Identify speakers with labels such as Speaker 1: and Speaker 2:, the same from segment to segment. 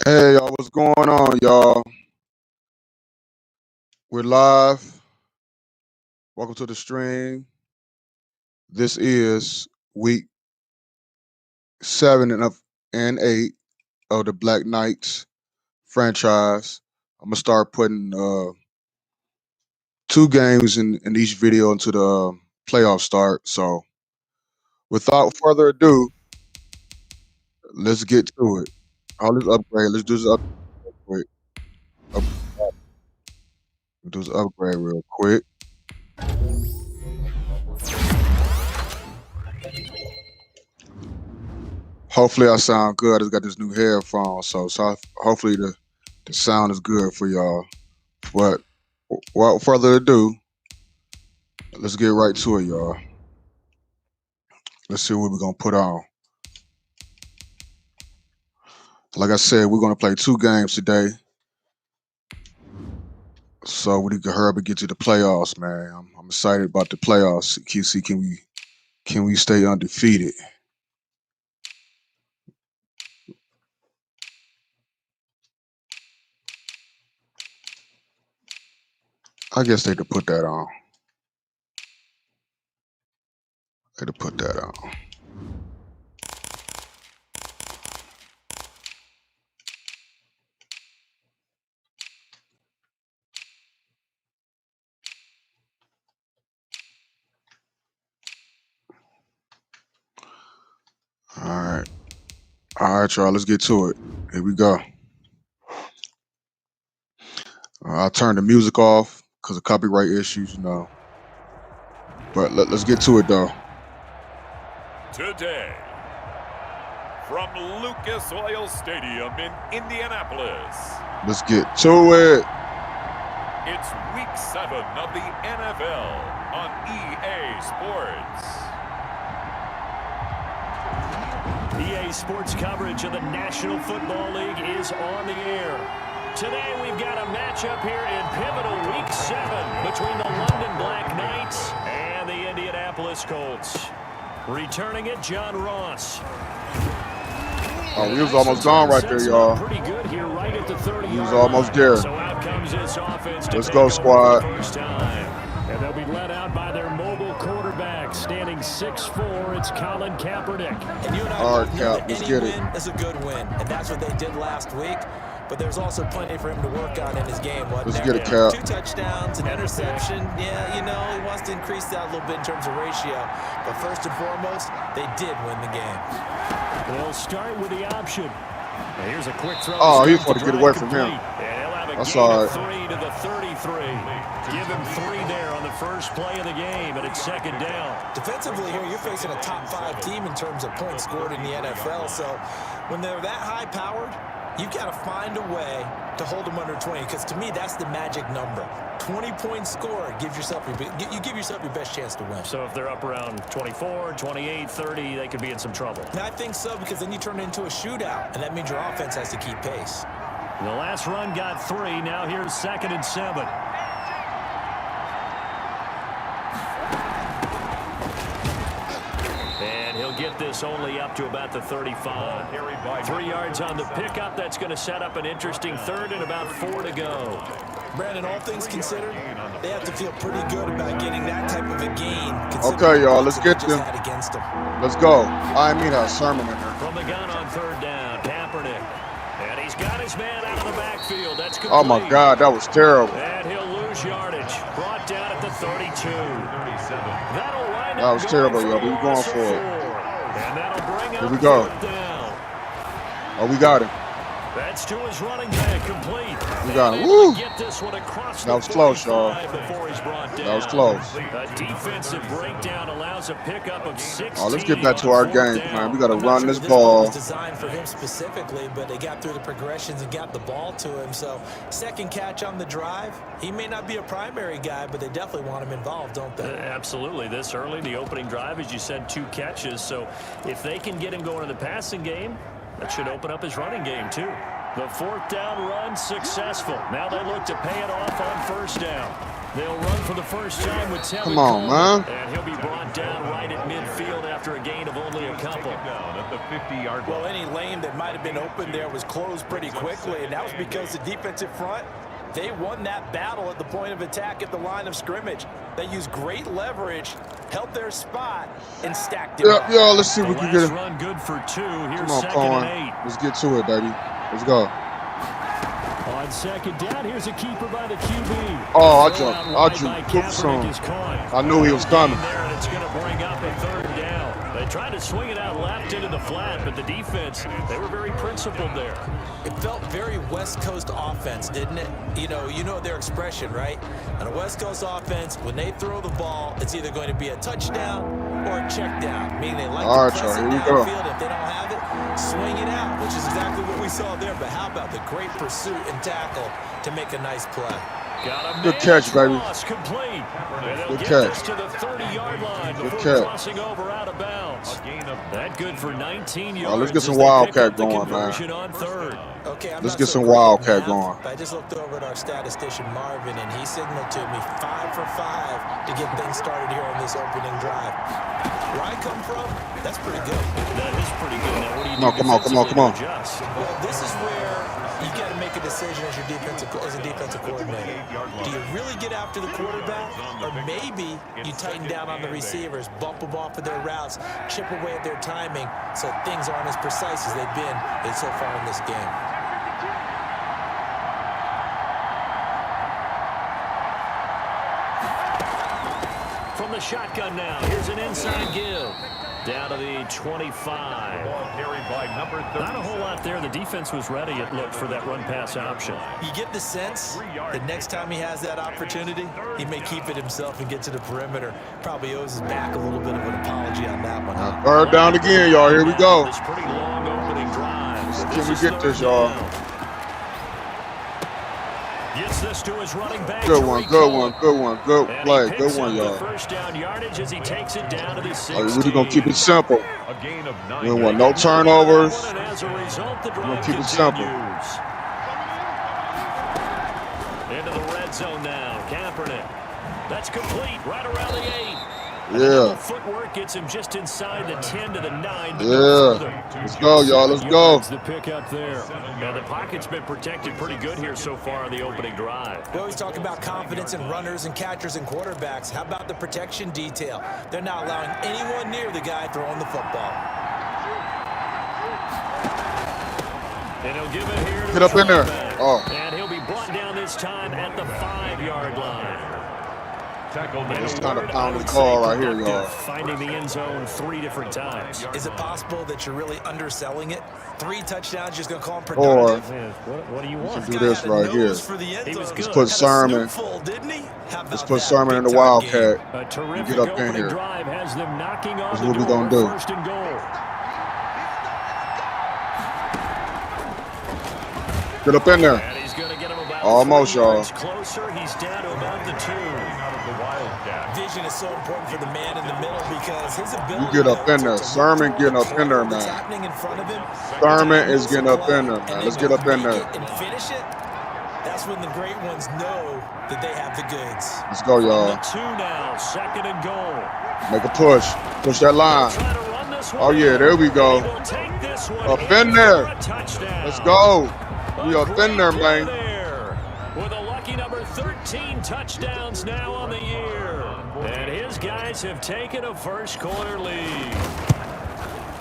Speaker 1: Hey y'all, what's going on, y'all? We're live. Welcome to the stream. This is week 7 and 8 of the Black Knights franchise. I'm gonna start putting 2 games in each video until the playoff start. So, without further ado, let's get to it. All this upgrade. Let's do this upgrade. Do this upgrade real quick. Hopefully I sound good. I just got this new headphone, so hopefully the sound is good for y'all. But without further ado, let's get right to it, y'all. Let's see what we're gonna put on. Like I said, we're gonna play 2 games today, so we need to hurry up and get to the playoffs, man. I'm excited about the playoffs. See, can we stay undefeated? I guess they could put that on. They could put that on. All right, y'all. Let's get to it. Here we go. I'll turn the music off because of copyright issues, you know. But let's get to it, though.
Speaker 2: Today, from Lucas Oil Stadium in Indianapolis,
Speaker 1: Let's get to it.
Speaker 2: it's Week 7 of the NFL on EA Sports.
Speaker 3: EA Sports coverage of the National Football League is on the air. Today we've got a matchup here in pivotal Week 7 between the London Black Knights and the Indianapolis Colts. Returning it, John Ross.
Speaker 1: Oh, he was almost gone right there, y'all.
Speaker 3: Pretty good here, right at the 30-yard
Speaker 1: He was almost there.
Speaker 3: So out comes this offense.
Speaker 1: Let's go, squad.
Speaker 3: First time. And they'll be led out by their mobile quarterback, standing 6'4". It's Colin Kaepernick.
Speaker 4: And you and I
Speaker 1: All right,
Speaker 4: both know
Speaker 1: Cap,
Speaker 4: that
Speaker 1: let's
Speaker 4: any
Speaker 1: get it.
Speaker 4: win is a good win, and that's what they did last week. But there's also plenty for him to work on in his game, wasn't
Speaker 1: Let's
Speaker 4: there?
Speaker 1: get it, Cap.
Speaker 4: 2 touchdowns, an interception. Yeah, you know, he wants to increase that a little bit in terms of ratio. But first and foremost, they did win the game.
Speaker 3: They'll start with the option. And here's a quick throw.
Speaker 1: Oh, he's going to get away from him.
Speaker 3: That's
Speaker 1: all right.
Speaker 3: 3 to the 33. Give him 3 there on the first play of the game, and it's second down.
Speaker 4: Defensively here, you're facing a top 5 team in terms of points scored in the NFL. So when they're that high-powered, you've got to find a way to hold them under 20, because to me, that's the magic number. 20 points scored, you give yourself your best chance to win.
Speaker 3: So if they're up around 24, 28, 30, they could be in some trouble.
Speaker 4: And I think so, because then you turn it into a shootout, and that means your offense has to keep pace.
Speaker 3: The last run got 3. Now here's 2nd and 7. And he'll get this only up to about the 35. 3 yards on the pickup. That's going to set up an interesting 3rd and about 4 to go.
Speaker 4: Brandon, all things considered, they have to feel pretty good about getting that type of a gain.
Speaker 1: Okay, y'all, let's get them.
Speaker 4: Against them.
Speaker 1: Let's go. I mean, a sermon in there.
Speaker 3: From the gun on 3rd down, Kaepernick. And he's got his man out of the backfield. That's complete.
Speaker 1: Oh, my God, that was terrible.
Speaker 3: And he'll lose yardage. Brought down at the 32. That'll wind
Speaker 1: That was terrible, yo. We were going for it.
Speaker 3: And that'll bring
Speaker 1: Here
Speaker 3: up
Speaker 1: we go.
Speaker 3: 4th down.
Speaker 1: Oh, we got him.
Speaker 3: That's to his running back, complete.
Speaker 1: We got him. Woo!
Speaker 3: Get this one across
Speaker 1: That was close, y'all.
Speaker 3: before he's brought down.
Speaker 1: That was close.
Speaker 3: A defensive breakdown allows a pickup of 16.
Speaker 1: Oh, let's get back to our game, man. We got to run this
Speaker 4: This
Speaker 1: ball.
Speaker 4: was designed for him specifically, but they got through the progressions and got the ball to him. So, second catch on the drive. He may not be a primary guy, but they definitely want him involved, don't they?
Speaker 3: Absolutely. This early, the opening drive, as you said, 2 catches. So, if they can get him going in the passing game, that should open up his running game, too. The 4th down run successful. Now they look to pay it off on 1st down. They'll run for the first time with Tevin
Speaker 1: Come on,
Speaker 3: Coleman,
Speaker 1: man.
Speaker 3: and he'll be brought down right at midfield after a gain of only a couple.
Speaker 4: Well, any lane that might have been open there was closed pretty quickly, and that was because the defensive front, they won that battle at the point of attack at the line of scrimmage. They used great leverage, held their spot, and stacked it up.
Speaker 1: Yo, let's see if we can get it.
Speaker 3: Run good for 2. Here's
Speaker 1: Come on,
Speaker 3: second
Speaker 1: Cohen.
Speaker 3: and 8.
Speaker 1: Let's get to it, baby. Let's go.
Speaker 3: On second down, here's a keeper by the QB.
Speaker 1: Oh, I jumped. Oops, I knew he was coming.
Speaker 3: There, and it's going to bring up a third down. They tried to swing it out left into the flat, but the defense, they were very principled there.
Speaker 4: It felt very West Coast offense, didn't it? You know their expression, right? On a West Coast offense, when they throw the ball, it's either going to be a touchdown or a check down, meaning they like to press it downfield. If they don't have it, swing it out, which is exactly what we saw there. But how about the great pursuit and tackle to make a nice play?
Speaker 1: Good catch, baby.
Speaker 3: Complete.
Speaker 1: Good catch.
Speaker 3: To the 30-yard line before crossing over out of bounds. That good for 19 yards.
Speaker 1: Let's get some wildcat going, man.
Speaker 3: On third.
Speaker 4: Okay,
Speaker 1: let's get some wildcat going.
Speaker 4: I just looked over at our statistician Marvin, and he signaled to me 5 for 5 to get things started here on this opening drive. Where I come from, that's pretty good.
Speaker 3: That is pretty good. Now, what do you do?
Speaker 1: Come on.
Speaker 4: Well, this is where you got to make a decision as a defensive coordinator. Do you really get after the quarterback, or maybe you tighten down on the receivers, bump them off of their routes, chip away at their timing, so things aren't as precise as they've been so far in this game?
Speaker 3: From the shotgun now, here's an inside give. Down to the 25. Not a whole lot there. The defense was ready, it looked, for that run-pass option.
Speaker 4: You get the sense that next time he has that opportunity, he may keep it himself and get to the perimeter. Probably owes his back a little bit of an apology on that one.
Speaker 1: Third down again, y'all. Here we go.
Speaker 3: This pretty long opening drive.
Speaker 1: Can we get this, y'all?
Speaker 3: Gets this to his running back.
Speaker 1: Good one. Good play. Good one, y'all.
Speaker 3: First down yardage as he takes it down to the 16.
Speaker 1: We're just going to keep it simple. We don't want no turnovers.
Speaker 3: As a result, the
Speaker 1: We're going
Speaker 3: drive
Speaker 1: to keep it simple.
Speaker 3: Into the red zone now. Kaepernick. That's complete right around the 8.
Speaker 1: Yeah.
Speaker 3: Footwork gets him just inside the 10 to the 9.
Speaker 1: Yeah. Let's go, y'all. Let's go.
Speaker 3: The pick up there. Now, the pocket's been protected pretty good here so far on the opening drive.
Speaker 4: We always talk about confidence in runners and catchers and quarterbacks. How about the protection detail? They're not allowing anyone near the guy throwing the football.
Speaker 3: And he'll give it here to
Speaker 1: Get up in there. Oh.
Speaker 3: And he'll be brought down this time at the 5-yard line.
Speaker 1: It's kind of pounding call right here, y'all.
Speaker 3: Finding the end zone 3 different times.
Speaker 4: Is it possible that you're really underselling it? 3 touchdowns, just going to call him
Speaker 1: Or
Speaker 4: productive?
Speaker 3: What do you want?
Speaker 1: do this right here. Let's put Sermon. Let's put Sermon in the Wildcat and get up in here. That's what we're going to do.
Speaker 3: First and goal.
Speaker 1: Get up in there.
Speaker 3: And he's going to get him about
Speaker 1: Almost,
Speaker 3: 3
Speaker 1: y'all.
Speaker 3: yards closer. He's down to about the 2.
Speaker 4: Vision is so important for the man in the middle because his ability.
Speaker 1: You get up in there. Sermon getting up in there, man. Sermon is getting up in there, man. Let's get up in there.
Speaker 4: And finish it. That's when the great ones know that they have the goods.
Speaker 1: Let's go, y'all.
Speaker 3: 2 now, second and goal.
Speaker 1: Make a push. Push that line. Oh, yeah, there we go. Up in there. Let's go. We up in there, man.
Speaker 3: With a lucky number 13 touchdowns now on the year. And his guys have taken a first quarter lead.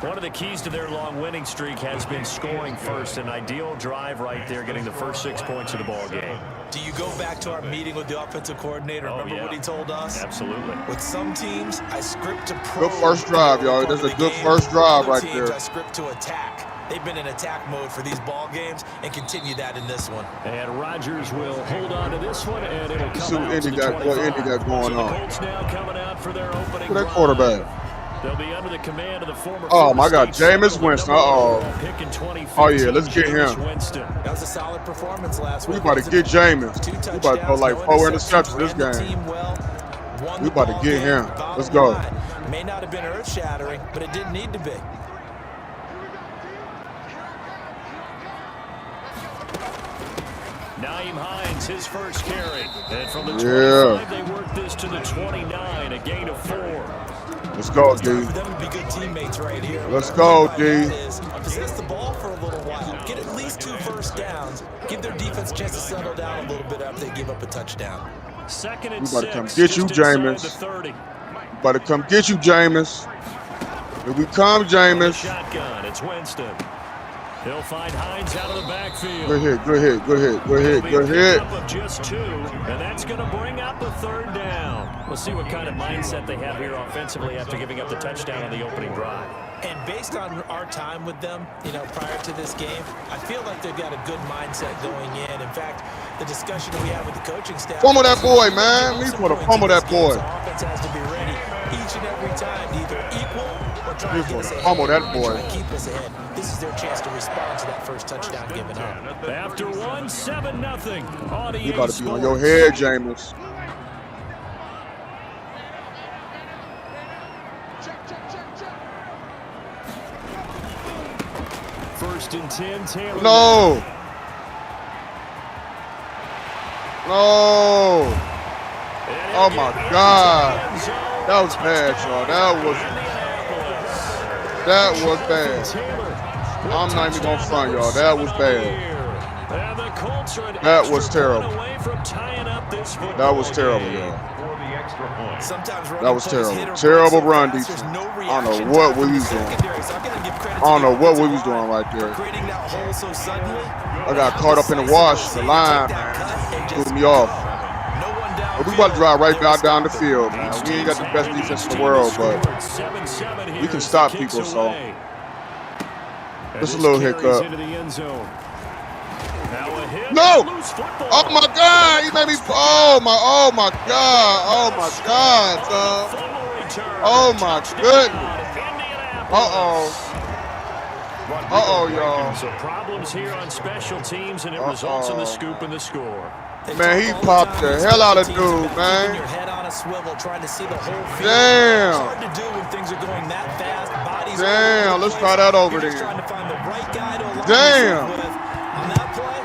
Speaker 3: One of the keys to their long winning streak has been scoring first. An ideal drive right there, getting the first 6 points of the ball game.
Speaker 4: Do you go back to our meeting with the offensive coordinator? Remember what he told us?
Speaker 3: Absolutely.
Speaker 4: With some teams, I script to pro.
Speaker 1: Good first drive, y'all. That's a good first drive right there.
Speaker 4: I script to attack. They've been in attack mode for these ball games and continue that in this one.
Speaker 3: And Rodgers will hold on to this one, and it'll come out
Speaker 1: to the 25. What Indy got going on?
Speaker 3: The Colts now coming out for their opening.
Speaker 1: Look at that quarterback.
Speaker 3: They'll be under the command of the former.
Speaker 1: Oh my God, Jameis Winston. Oh yeah, let's get him.
Speaker 4: That was a solid performance last week.
Speaker 1: We about to get Jameis. We about to go like 4 interceptions this game. We about to get him. Let's go.
Speaker 4: May not have been earth-shattering, but it didn't need to be.
Speaker 3: Naeem Hines, his first carry. And from the 25, they work this to the 29, a gain of 4.
Speaker 1: Let's go,
Speaker 4: It's
Speaker 1: D.
Speaker 4: time for them to be good teammates right here.
Speaker 1: Let's go, D.
Speaker 4: Possess the ball for a little while. Get at least 2 first downs. Give their defense a chance to settle down a little bit after they give up a touchdown.
Speaker 3: Second and
Speaker 1: We about to
Speaker 3: 6.
Speaker 1: come get you, Jameis. We about to come get you, Jameis. Here we come, Jameis.
Speaker 3: Shotgun. It's Winston. He'll find Hines out of the backfield.
Speaker 1: Good hit, good hit, good hit, good hit, good hit.
Speaker 3: Of just 2, and that's going to bring up a 3rd down. We'll see what kind of mindset they have here offensively after giving up the touchdown on the opening drive.
Speaker 4: And based on our time with them, prior to this game, I feel like they've got a good mindset going in. In fact, the discussion that we had with the coaching staff.
Speaker 1: Fumble that boy, man. We want to fumble that boy.
Speaker 4: The offense has to be ready each and every time to either equal or try to get us ahead.
Speaker 1: Fumble that boy.
Speaker 4: Try to keep us ahead. This is their chance to respond to that first touchdown given up.
Speaker 3: After 1, 7-0 on EA
Speaker 1: You got to be on your
Speaker 3: Sports.
Speaker 1: head, Jameis.
Speaker 3: First and 10, Taylor.
Speaker 1: No. No. Oh, my God. That was bad, y'all. That was bad. I'm not even going to front, y'all. That was bad. That was terrible. That was terrible, y'all. That was terrible. Terrible run defense. I don't know what we was doing. I don't know what we was doing right there. I got caught up in the wash. The line, man, threw me off. But we about to drive right back down the field, man. We ain't got the best defense in the world, but we can stop people, so just a little hiccup. No! Oh my God! He made me. Oh my God! Oh my God, son! Oh my goodness! Y'all.
Speaker 3: So problems here on special teams, and it results in the scoop and the score.
Speaker 1: Man, he popped the hell out of dude, man.
Speaker 4: Your head on a swivel, trying to see the whole field.
Speaker 1: Damn.
Speaker 4: It's hard to do when things are going that fast. Bodies
Speaker 1: Damn, let's try that over there.
Speaker 4: Trying to find the right guy to align
Speaker 1: Damn.
Speaker 4: with. On that play,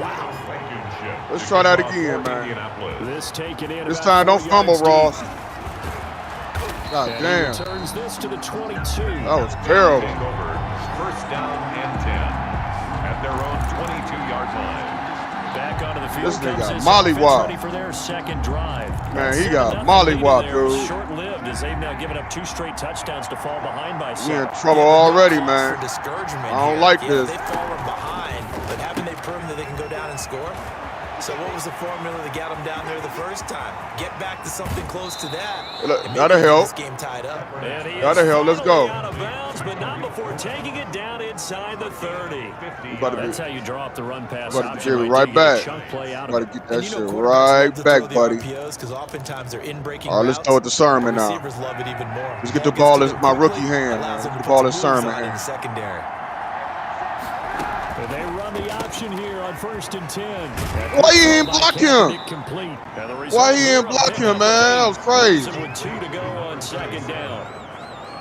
Speaker 4: wow.
Speaker 1: Let's try that again, man.
Speaker 3: This
Speaker 1: time, don't fumble, Ross. God damn.
Speaker 3: Turns this to the 22.
Speaker 1: That was terrible.
Speaker 2: First down and 10 at their own 22-yard line.
Speaker 3: Back onto the field.
Speaker 1: This nigga got mollywop.
Speaker 3: Ready for their second drive.
Speaker 1: Man, he got mollywop, dude.
Speaker 3: Short-lived as they've now given up 2 straight touchdowns to fall behind by 7.
Speaker 1: We in trouble already, man.
Speaker 4: Discouragement.
Speaker 1: I don't like this.
Speaker 4: They've fallen behind, but haven't they proven that they can go down and score? So what was the formula that got them down there the first time? Get back to something close to that.
Speaker 1: Look, that'll help.
Speaker 4: This game tied up.
Speaker 1: That'll help. Let's go.
Speaker 3: Out of bounds, but not before taking it down inside the 30. That's how you draw up the run pass.
Speaker 1: About to get it right back. About to get that shit right back, buddy. All right, let's throw it to Sermon now. Let's get the ball in my rookie hand, man. Get the ball in Sermon hand.
Speaker 3: And they run the option here on 1st and 10.
Speaker 1: Why he ain't block him? Why he ain't block him, man? That was crazy.
Speaker 3: With 2 to go on 2nd down.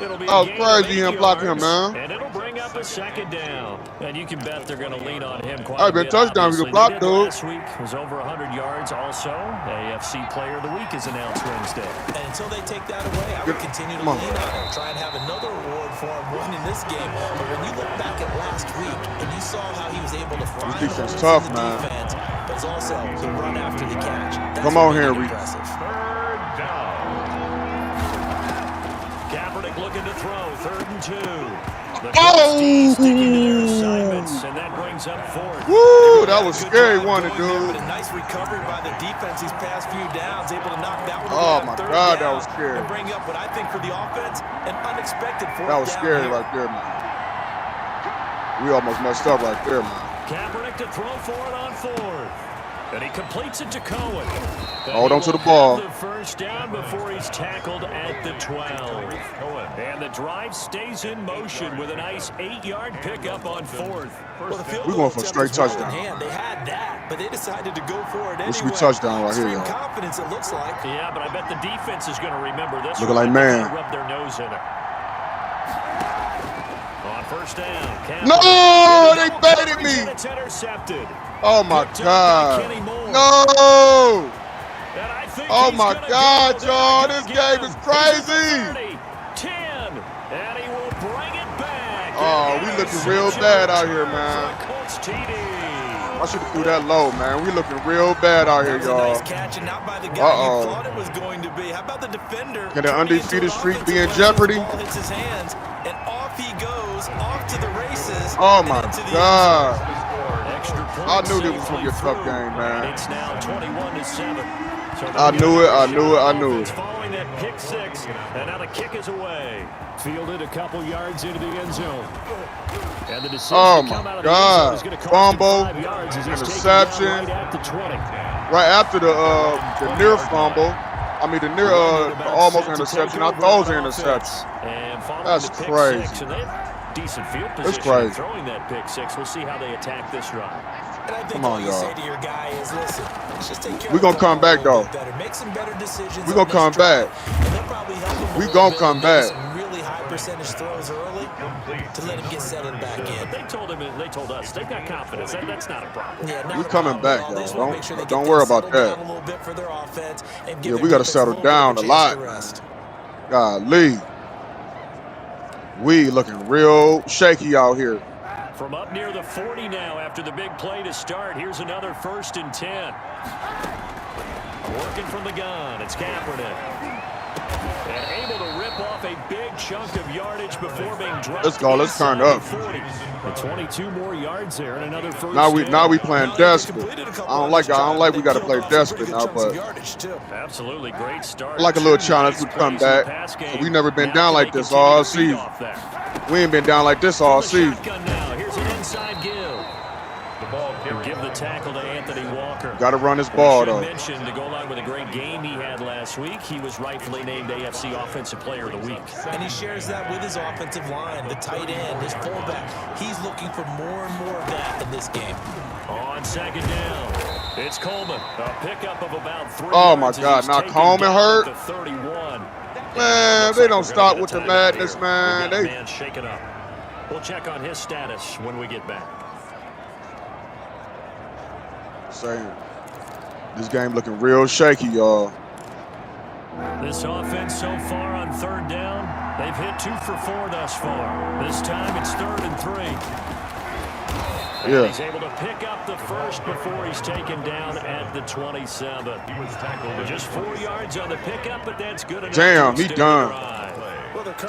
Speaker 3: It'll be
Speaker 1: That was crazy. He didn't block him, man.
Speaker 3: And it'll bring up a 2nd down. And you can bet they're going to lean on him quite
Speaker 1: I've
Speaker 3: a
Speaker 1: been
Speaker 3: bit.
Speaker 1: touchdown. You can block, dude.
Speaker 3: Last week was over 100 yards also. AFC Player of the Week is announced Wednesday.
Speaker 4: And until they take that away, I would continue to lean on him. Try and have another reward for him winning this game. But when you look back at last week and you saw how he was able to find
Speaker 1: This defense tough, man.
Speaker 4: defense, but it's also the run after the catch. That's
Speaker 1: Come on,
Speaker 4: really
Speaker 1: Henry.
Speaker 4: impressive.
Speaker 2: Third down.
Speaker 3: Kaepernick looking to throw. 3rd and 2. The
Speaker 1: Oh!
Speaker 3: sticking to their assignments, and that brings up 4th.
Speaker 1: Woo, that was scary, wasn't it,
Speaker 4: Going there,
Speaker 1: dude?
Speaker 4: but a nice recovery by the defense these past few downs, able to knock that one
Speaker 1: Oh,
Speaker 4: down
Speaker 1: my
Speaker 4: 3rd
Speaker 1: God,
Speaker 4: down
Speaker 1: that was scary.
Speaker 4: and bring up what I think for the offense, an unexpected 4th
Speaker 1: That was
Speaker 4: down
Speaker 1: scary
Speaker 4: here.
Speaker 1: right there, man. We almost messed up right there, man.
Speaker 3: Kaepernick to throw for it on 4th. And he completes it to Cohen.
Speaker 1: Hold on to the ball.
Speaker 3: The first down before he's tackled at the 12. And the drive stays in motion with a nice 8-yard pickup on 4th.
Speaker 4: Well, the field
Speaker 1: We're
Speaker 4: goal
Speaker 1: going for a
Speaker 4: attempt
Speaker 1: straight
Speaker 4: was well in
Speaker 1: touchdown.
Speaker 4: hand. They had that, but they decided to go for it
Speaker 1: This
Speaker 4: anyway.
Speaker 1: should be touchdown right here,
Speaker 4: Extreme
Speaker 1: y'all.
Speaker 4: confidence, it looks like.
Speaker 3: Yeah, but I bet the defense is going to remember this.
Speaker 1: Looking like man.
Speaker 3: Rub their nose in it. On First down.
Speaker 1: No, they baited me.
Speaker 3: It's intercepted.
Speaker 1: Oh my God. No. Oh my God, y'all. This game is crazy.
Speaker 3: 10, and he will bring it back.
Speaker 1: Oh, we looking real bad out here, man. I should have threw that low, man. We looking real bad out here, y'all.
Speaker 4: Nice catch, and not by the guy you thought it was going to be. How about the defender?
Speaker 1: Can the undefeated streak be in jeopardy?
Speaker 4: Ball hits his hands, and off he goes, off to the races.
Speaker 1: Oh my God. I knew this was gonna be a tough game, man.
Speaker 3: It's now 21-7.
Speaker 1: I knew it.
Speaker 3: Following that pick six, and now the kick is away. Fielded a couple yards into the end zone. And the decision
Speaker 1: oh
Speaker 3: to come
Speaker 1: my
Speaker 3: out of
Speaker 1: God!
Speaker 3: the end zone is gonna
Speaker 1: Fumble,
Speaker 3: cost him 5 yards as he's
Speaker 1: interception.
Speaker 3: taken down right at the 20.
Speaker 1: Right after the near fumble. I mean the near the almost interception. I thought it was an interception. That's crazy.
Speaker 3: Decent field position.
Speaker 1: It's crazy.
Speaker 3: Throwing that pick six. We'll see how they attack this drive.
Speaker 4: And I think
Speaker 1: Come on,
Speaker 4: all you
Speaker 1: y'all.
Speaker 4: say to your guy is, listen, let's just take care
Speaker 1: We're gonna
Speaker 4: of
Speaker 1: come back though.
Speaker 4: Make some better decisions.
Speaker 1: We're gonna come back.
Speaker 4: And they'll probably help him
Speaker 1: We gonna come back.
Speaker 4: some really high percentage throws early to let him get settled back in.
Speaker 3: They told us they've got confidence. That's not a problem.
Speaker 4: Yeah, not
Speaker 1: We
Speaker 4: a
Speaker 1: coming
Speaker 4: problem
Speaker 1: back,
Speaker 4: at all. They just
Speaker 1: y'all.
Speaker 4: wanna make sure they
Speaker 1: Don't
Speaker 4: get
Speaker 1: worry
Speaker 4: them
Speaker 1: about
Speaker 4: settled
Speaker 1: that.
Speaker 4: down a little bit for their offense and give
Speaker 1: Yeah,
Speaker 4: their
Speaker 1: we gotta
Speaker 4: defense
Speaker 1: settle
Speaker 4: little bit of
Speaker 1: down a
Speaker 4: chance
Speaker 1: lot,
Speaker 4: to
Speaker 1: man.
Speaker 4: rest.
Speaker 1: Golly. We looking real shaky out here.
Speaker 3: From up near the 40 now after the big play to start. Here's another 1st and 10. Working from the gun. It's Kaepernick. And able to rip off a big chunk of yardage before being dropped.
Speaker 1: Let's go. Let's turn up.
Speaker 3: 22 more yards there and another first
Speaker 1: Now we playing desperate. I don't like we got to play desperate now, but
Speaker 3: absolutely great start.
Speaker 1: I like a little challenge to come back. So we never been down like this all season. We ain't been down like this all season.
Speaker 3: Here's an inside give. Give the tackle to Anthony Walker.
Speaker 1: Got to run this ball though.
Speaker 3: Mentioned to go along with a great game he had last week. He was rightfully named AFC Offensive Player of the Week.
Speaker 4: And he shares that with his offensive line, the tight end, his fullback. He's looking for more and more of that in this game.
Speaker 3: On 2nd down, it's Coleman. A pickup of about 3
Speaker 1: Oh my
Speaker 3: yards as
Speaker 1: God!
Speaker 3: he's
Speaker 1: Now
Speaker 3: taken
Speaker 1: Coleman
Speaker 3: down
Speaker 1: hurt.
Speaker 3: at the 31.
Speaker 1: Man, they don't stop with the madness, man. They
Speaker 3: Man shaken up. We'll check on his status when we get back.
Speaker 1: saying this game looking real shaky, y'all.
Speaker 3: This offense so far on 3rd down, they've hit 2 for 4 thus far. This time it's 3rd and 3.
Speaker 1: Yeah.
Speaker 3: He's able to pick up the first before he's taken down at the 27. Just 4 yards on the pickup, but that's good enough.
Speaker 1: Damn, he done.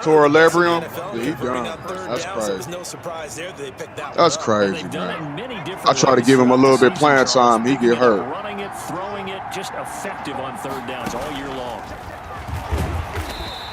Speaker 1: Tore a labrum? Yeah, he done. That's crazy.
Speaker 4: No surprise there that they picked that
Speaker 1: That's
Speaker 4: one up.
Speaker 1: crazy, man. I try to give him a little bit playing time. He get hurt.
Speaker 3: Running it, throwing it, just effective on 3rd downs all year long.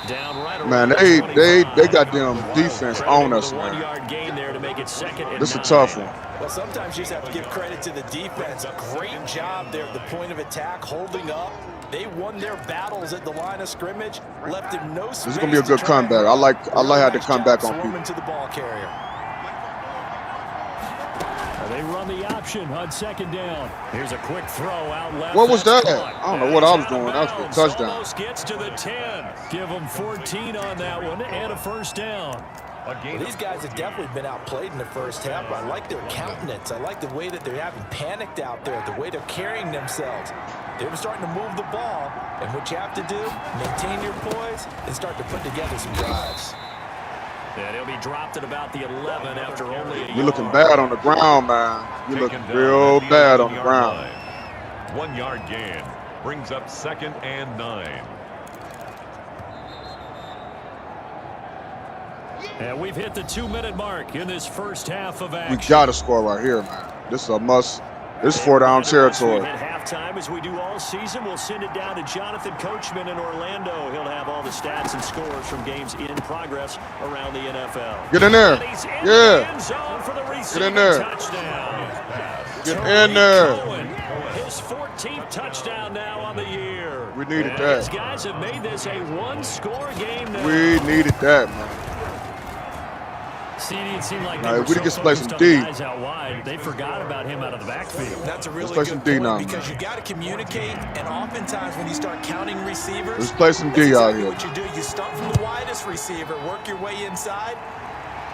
Speaker 3: Down right
Speaker 1: man, they got them defense on us, man.
Speaker 3: 1-yard gain there to make it 2nd and
Speaker 1: This is a
Speaker 3: 9.
Speaker 1: tough one.
Speaker 4: Well, sometimes you just have to give credit to the defense. A great job there at the point of attack, holding up. They won their battles at the line of scrimmage, left him no space.
Speaker 1: This is gonna be a good comeback. I like how to come back on people.
Speaker 4: To the ball carrier.
Speaker 3: They run the option on 2nd down. Here's a quick throw out left.
Speaker 1: What was that?
Speaker 3: Caught.
Speaker 1: I don't know what I was doing. That was a touchdown.
Speaker 3: Almost gets to the 10. Give them 14 on that one and a 1st down.
Speaker 4: Well, these guys have definitely been outplayed in the first half. I like their countenance. I like the way that they're having panicked out there, the way they're carrying themselves. They're starting to move the ball, and what you have to do, maintain your poise and start to put together some drives.
Speaker 3: And he'll be dropped at about the 11 after only a yard.
Speaker 1: We're looking bad on the ground, man. We're looking real bad on the ground.
Speaker 2: 1-yard gain brings up 2nd and 9.
Speaker 3: And we've hit the 2-minute mark in this first half of action.
Speaker 1: We got to score right here, man. This is a must. This is 4-down territory.
Speaker 3: At halftime, as we do all season, we'll send it down to Jonathan Coachman in Orlando. He'll have all the stats and scores from games in progress around the NFL.
Speaker 1: Get in there. Yeah.
Speaker 3: Get
Speaker 1: in there.
Speaker 3: Touchdown.
Speaker 1: Get in there.
Speaker 3: His 14th touchdown now on the year.
Speaker 1: We needed
Speaker 3: And
Speaker 1: that.
Speaker 3: These guys have made this a 1-score game now.
Speaker 1: We needed that, man.
Speaker 3: CD, it seemed like
Speaker 1: All right, we just play some D.
Speaker 3: guys out wide. They forgot about him out of the backfield.
Speaker 4: That's a really
Speaker 1: play
Speaker 4: good
Speaker 1: some D
Speaker 4: point
Speaker 1: now,
Speaker 4: because you got to communicate, and oftentimes when you start counting receivers,
Speaker 1: Let's play some D
Speaker 4: that's
Speaker 1: out
Speaker 4: exactly
Speaker 1: here.
Speaker 4: what you do. You start from the widest receiver, work your way inside,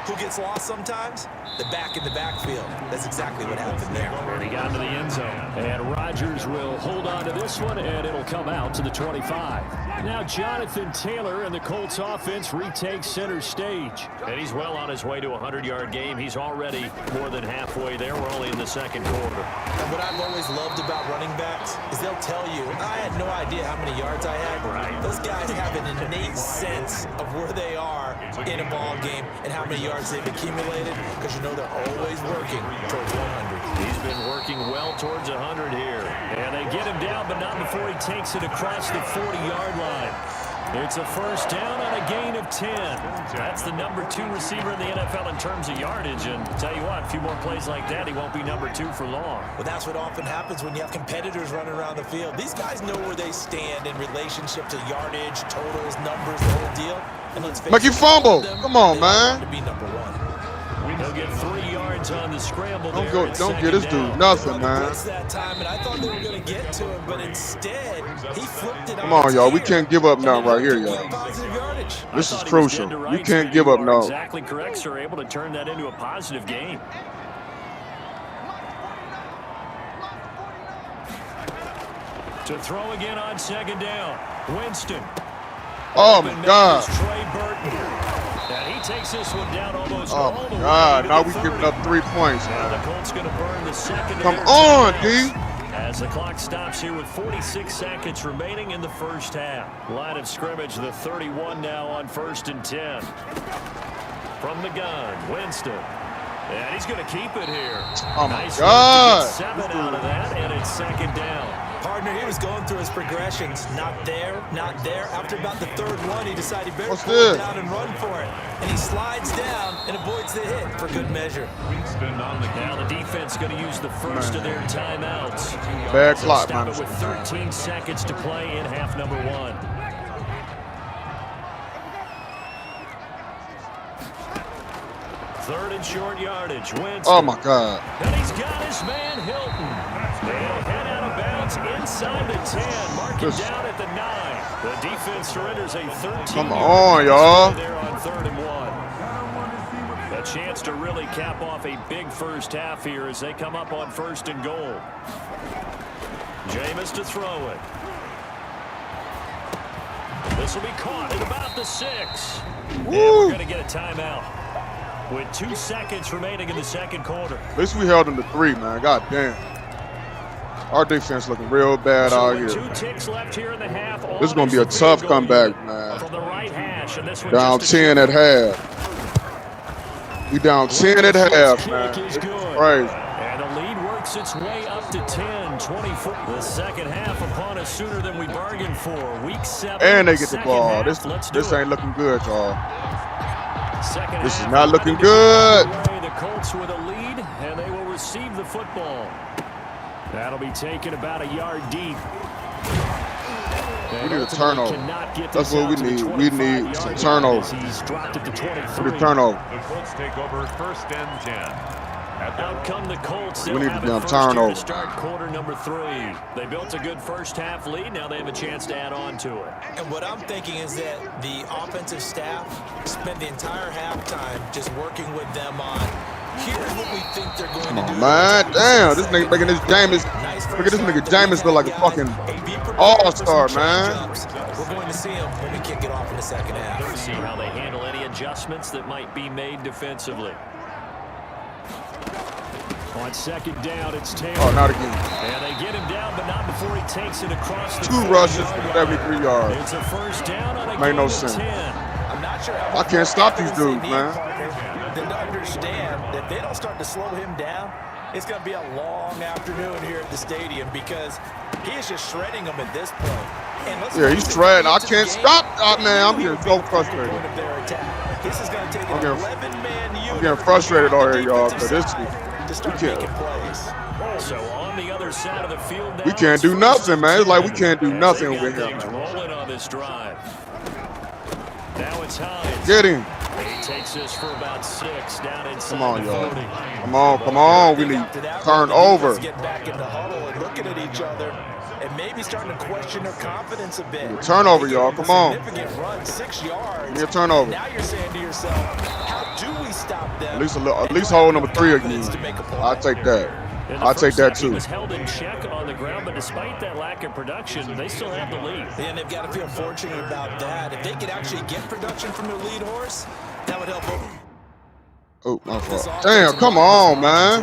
Speaker 4: who gets lost sometimes? The back in the backfield. That's exactly what happened there.
Speaker 3: And he got into the end zone. And Rodgers will hold on to this one, and it'll come out to the 25. Now Jonathan Taylor and the Colts offense retakes center stage. And he's well on his way to a 100-yard game. He's already more than halfway there. We're only in the second quarter.
Speaker 4: And what I've always loved about running backs is they'll tell you, I had no idea how many yards I had.
Speaker 3: Right.
Speaker 4: Those guys have an innate sense of where they are in a ball game and how many yards they've accumulated, because you know they're always working towards 100.
Speaker 3: He's been working well towards 100 here. And they get him down, but not before he takes it across the 40-yard line. It's a first down on a gain of 10. That's the number 2 receiver in the NFL in terms of yardage. And tell you what, a few more plays like that, he won't be number 2 for long.
Speaker 4: Well, that's what often happens when you have competitors running around the field. These guys know where they stand in relationship to yardage, totals, numbers, the whole deal. And let's face
Speaker 1: Make you
Speaker 4: it,
Speaker 1: fumble.
Speaker 4: them,
Speaker 1: Come on,
Speaker 4: they
Speaker 1: man.
Speaker 4: want to be number 1.
Speaker 3: He'll get 3 yards on the scramble there.
Speaker 1: Don't get this dude nothing, man.
Speaker 4: That time, and I thought they were going to get to him, but instead, he flipped it.
Speaker 1: Come on, y'all. We can't give up nothing right here, y'all. This is crucial. You can't give up no.
Speaker 3: Exactly correct, sir. Able to turn that into a positive game. To throw again on second down. Winston.
Speaker 1: Oh, my God.
Speaker 3: Trey Burton. And he takes this one down almost
Speaker 1: Oh,
Speaker 3: all the
Speaker 1: my God.
Speaker 3: way
Speaker 1: Now
Speaker 3: to
Speaker 1: we're
Speaker 3: the
Speaker 1: giving
Speaker 3: 30.
Speaker 1: up 3 points,
Speaker 3: And the
Speaker 1: man.
Speaker 3: Colts going to burn the second.
Speaker 1: Come on, D.
Speaker 3: As the clock stops here with 46 seconds remaining in the first half. Line of scrimmage, the 31 now on 1st and 10. From the gun, Winston. And he's going to keep it here.
Speaker 1: Oh, my
Speaker 3: Nice
Speaker 1: God.
Speaker 3: work to get 7 out of that, and it's second down.
Speaker 4: Partner, he was going through his progressions. Not there, not there. After about the 3rd one, he decided he better
Speaker 1: What's
Speaker 4: pull it
Speaker 1: this?
Speaker 4: down and run for it. And he slides down and avoids the hit for good measure.
Speaker 3: Now the defense going to use the first of their timeouts.
Speaker 1: Bad
Speaker 3: So
Speaker 1: clock,
Speaker 3: stop
Speaker 1: man.
Speaker 3: it with 13 seconds to play in half number 1. Third and short yardage. Winston.
Speaker 1: Oh, my God.
Speaker 3: And he's got his man Hilton. They'll head out of bounds inside the 10. Mark it down at the 9. The defense surrenders a 13.
Speaker 1: Come on, y'all.
Speaker 3: There on 3rd and 1. A chance to really cap off a big first half here as they come up on 1st and goal. Jameis to throw it. This will be caught at about the 6. And we're going to get a timeout with 2 seconds remaining in the second quarter.
Speaker 1: At least we held them to 3, man. God damn. Our defense looking real bad
Speaker 3: So
Speaker 1: out
Speaker 3: with
Speaker 1: here.
Speaker 3: 2 ticks left here in the half.
Speaker 1: This is going to be a tough comeback, man.
Speaker 3: From the right hash, and this one
Speaker 1: Down
Speaker 3: just a
Speaker 1: 10 at half. We down 10 at half, man.
Speaker 3: Kick is
Speaker 1: It's
Speaker 3: good.
Speaker 1: crazy.
Speaker 3: And the lead works its way up to 10, 24. The second half upon us sooner than we bargained for. Week 7.
Speaker 1: And they get the
Speaker 3: second
Speaker 1: ball.
Speaker 3: half. Let's do
Speaker 1: This
Speaker 3: it.
Speaker 1: ain't looking good, y'all.
Speaker 3: Second
Speaker 1: This is
Speaker 3: half
Speaker 1: not looking
Speaker 3: ready to
Speaker 1: good.
Speaker 3: get underway. The Colts with a lead, and they will receive the football. That'll be taken about a yard deep.
Speaker 1: We need a turnover. That's what we need. We need some turnovers.
Speaker 3: He's dropped it to 23.
Speaker 1: We need a turnover.
Speaker 2: The Colts take over 1st and 10.
Speaker 3: Out come the Colts.
Speaker 1: We
Speaker 3: They'll
Speaker 1: need
Speaker 3: have
Speaker 1: to be
Speaker 3: it
Speaker 1: on
Speaker 3: first here
Speaker 1: turnover.
Speaker 3: to start quarter number 3. They built a good first half lead. Now they have a chance to add on to it.
Speaker 4: And what I'm thinking is that the offensive staff spent the entire halftime just working with them on, here's what we think they're going
Speaker 1: Come
Speaker 4: to do.
Speaker 1: on, man. Damn, this nigga making this Jameis. Look at this nigga Jameis look like a fucking all-star, man.
Speaker 4: We're going to see him when we kick it off in the second half.
Speaker 3: Let's see how they handle any adjustments that might be made defensively. On second down, it's Taylor.
Speaker 1: Oh, not again.
Speaker 3: And they get him down, but not before he takes it across the
Speaker 1: 2 rushes for 73 yards.
Speaker 3: It's a first down on a
Speaker 1: Made
Speaker 3: gain
Speaker 1: no
Speaker 3: of
Speaker 1: sense.
Speaker 3: 10.
Speaker 4: I'm not sure how
Speaker 1: I can't stop these dudes, man.
Speaker 4: Then to understand that if they don't start to slow him down, it's going to be a long afternoon here at the stadium because he is just shredding them at this point. And
Speaker 1: Yeah, he's shredding. I can't stop. Oh, man, I'm getting so frustrated.
Speaker 4: This is going to take
Speaker 1: I'm
Speaker 4: an
Speaker 1: getting-
Speaker 4: 11-man unit.
Speaker 1: I'm getting frustrated out here, y'all, because this
Speaker 4: to start
Speaker 1: we can't-
Speaker 4: making plays.
Speaker 3: So on the other side of the field now,
Speaker 1: we can't do nothing, man. It's like we can't do nothing over here.
Speaker 3: Things rolling on this drive. Now it's Hines.
Speaker 1: Get him.
Speaker 3: He takes this for about 6 down inside
Speaker 1: Come on,
Speaker 3: the
Speaker 1: y'all.
Speaker 3: 40.
Speaker 1: Come on, come on. We need
Speaker 4: After that,
Speaker 1: turn
Speaker 4: the defense
Speaker 1: over.
Speaker 4: Get back in the huddle and looking at each other and maybe starting to question their confidence a bit.
Speaker 1: Turnover,
Speaker 4: They
Speaker 1: y'all.
Speaker 4: gave
Speaker 1: Come on.
Speaker 4: Significant run, 6 yards.
Speaker 1: Give me a turnover.
Speaker 4: Now you're saying to yourself, how Do we stop them?
Speaker 1: At least hole number 3 again. I'll take that. I'll take that too.
Speaker 3: He was held in check on the ground, but despite that lack of production, they still have the lead.
Speaker 4: And they've got to feel fortunate about that. If they could actually get production from their lead horse, that would help them.
Speaker 1: Oh, my fault. Damn, come on, man.